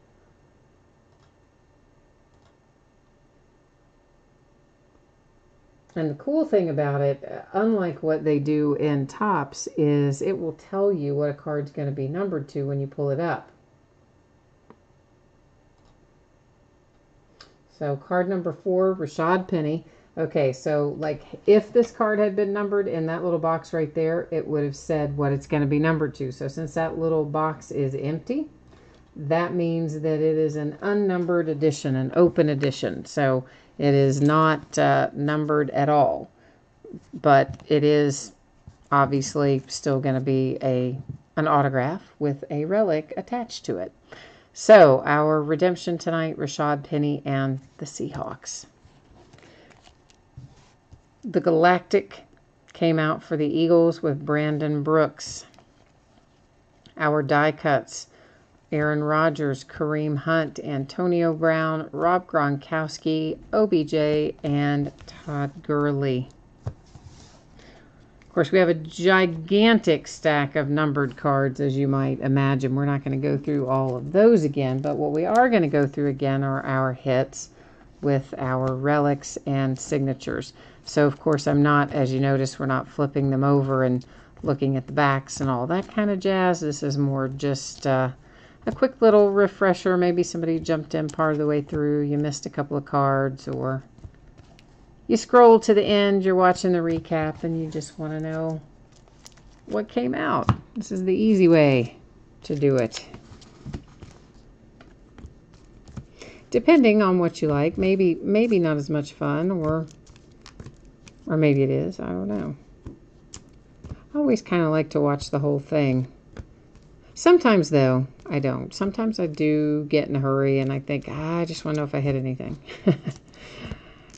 And the cool thing about it, unlike what they do in Topps, is it will tell you what a card's going to be numbered to when you pull it up. So card number 4, Rashad Penny. Okay, so like if this card had been numbered in that little box right there, it would have said what it's going to be numbered to. So since that little box is empty, that means that it is an unnumbered edition, an open edition. So it is not numbered at all, but it is obviously still going to be an autograph with a relic attached to it. So our redemption tonight, Rashad Penny and the Seahawks. The Galactic came out for the Eagles with Brandon Brooks. Our die cuts, Aaron Rodgers, Kareem Hunt, Antonio Brown, Rob Gronkowski, OBJ, and Todd Gurley. Of course, we have a gigantic stack of numbered cards, as you might imagine. We're not going to go through all of those again, but what we are going to go through again are our hits with our relics and signatures. So, of course, I'm not, as you notice, we're not flipping them over and looking at the backs and all that kind of jazz. This is more just a quick little refresher. Maybe somebody jumped in part of the way through, you missed a couple of cards, or you scroll to the end, you're watching the recap, and you just want to know what came out. This is the easy way to do it. Depending on what you like. Maybe not as much fun, or maybe it is. I don't know. I always kind of like to watch the whole thing. Sometimes, though, I don't. Sometimes I do get in a hurry, and I think, I just want to know if I hit anything.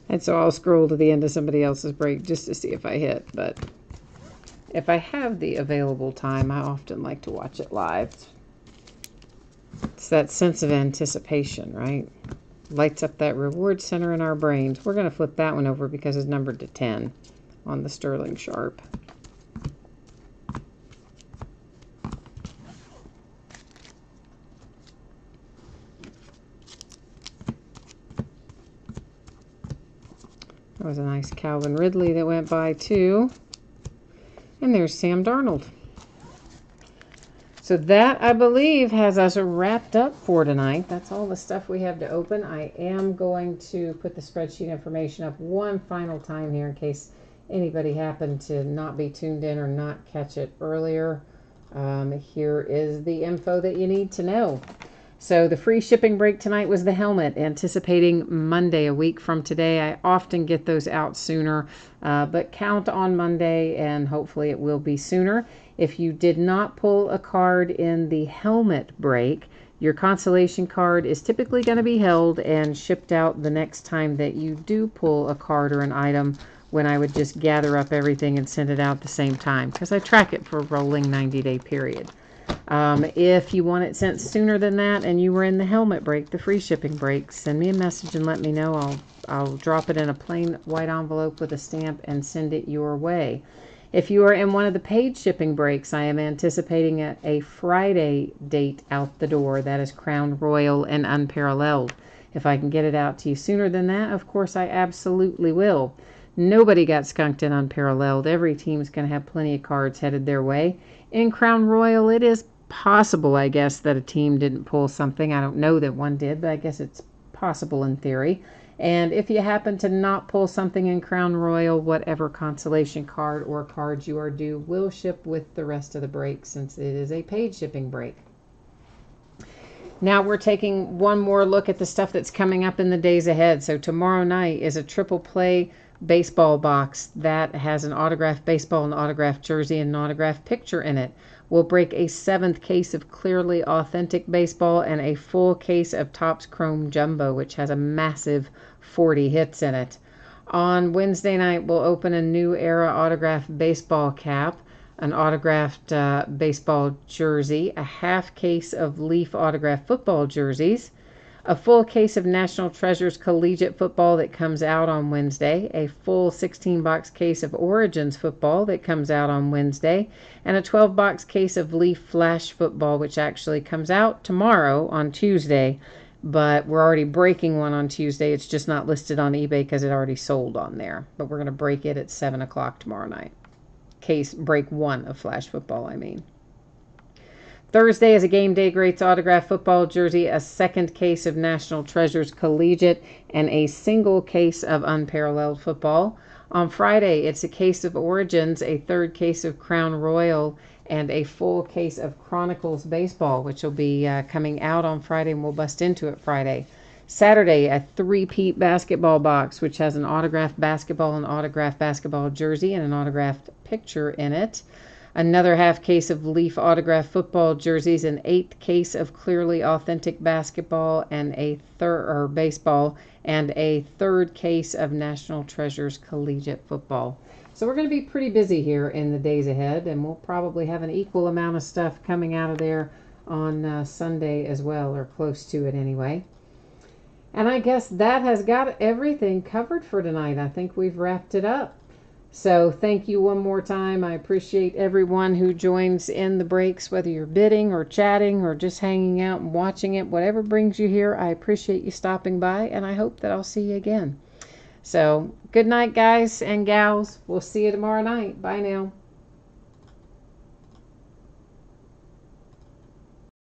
And so I'll scroll to the end of somebody else's break just to see if I hit. But if I have the available time, I often like to watch it live. It's that sense of anticipation, right? Lights up that reward center in our brains. We're going to flip that one over because it's numbered to 10 on the Sterling Sharp. That was a nice Calvin Ridley that went by too. And there's Sam Darnold. So that, I believe, has us wrapped up for tonight. That's all the stuff we have to open. I am going to put the spreadsheet information up one final time here in case anybody happened to not be tuned in or not catch it earlier. Here is the info that you need to know. So the free shipping break tonight was the helmet, anticipating Monday, a week from today. I often get those out sooner, but count on Monday, and hopefully it will be sooner. If you did not pull a card in the helmet break, your consolation card is typically going to be held and shipped out the next time that you do pull a card or an item, when I would just gather up everything and send it out at the same time, because I track it for a rolling 90-day period. If you want it sent sooner than that and you were in the helmet break, the free shipping break, send me a message and let me know. I'll drop it in a plain white envelope with a stamp and send it your way. If you are in one of the paid shipping breaks, I am anticipating a Friday date out the door. That is Crown Royal and Unparalleled. If I can get it out to you sooner than that, of course I absolutely will. Nobody got skunked in Unparalleled. Every team's going to have plenty of cards headed their way. In Crown Royal, it is possible, I guess, that a team didn't pull something. I don't know that one did, but I guess it's possible in theory. And if you happen to not pull something in Crown Royal, whatever consolation card or cards you are due will ship with the rest of the break, since it is a paid shipping break. Now we're taking one more look at the stuff that's coming up in the days ahead. So tomorrow night is a triple play baseball box that has an autographed baseball, an autographed jersey, and an autographed picture in it. We'll break a 7th case of Clearly Authentic baseball and a full case of Topps Chrome Jumbo, which has a massive 40 hits in it. On Wednesday night, we'll open a New Era autographed baseball cap, an autographed baseball jersey, a half case of Leaf autographed football jerseys, a full case of National Treasures collegiate football that comes out on Wednesday, a full 16-box case of Origins football that comes out on Wednesday, and a 12-box case of Leaf Flash football, which actually comes out tomorrow on Tuesday, but we're already breaking one on Tuesday. It's just not listed on eBay because it already sold on there, but we're going to break it at 7 o'clock tomorrow night. Break 1 of Flash football, I mean. Thursday is a Game Day Greats autographed football jersey, a 2nd case of National Treasures collegiate, and a single case of Unparalleled football. On Friday, it's a case of Origins, a 3rd case of Crown Royal, and a full case of Chronicles baseball, which will be coming out on Friday, and we'll bust into it Friday. Saturday, a 3-peat basketball box, which has an autographed basketball, an autographed basketball jersey, and an autographed picture in it. Another half case of Leaf autographed football jerseys, an 8th case of Clearly Authentic basketball and baseball, and a 3rd case of National Treasures collegiate football. So we're going to be pretty busy here in the days ahead, and we'll probably have an equal amount of stuff coming out of there on Sunday as well, or close to it anyway. And I guess that has got everything covered for tonight. I think we've wrapped it up. So thank you one more time. I appreciate everyone who joins in the breaks, whether you're bidding or chatting or just hanging out and watching it. Whatever brings you here, I appreciate you stopping by, and I hope that I'll see you again. So good night, guys and gals. We'll see you tomorrow night. Bye now.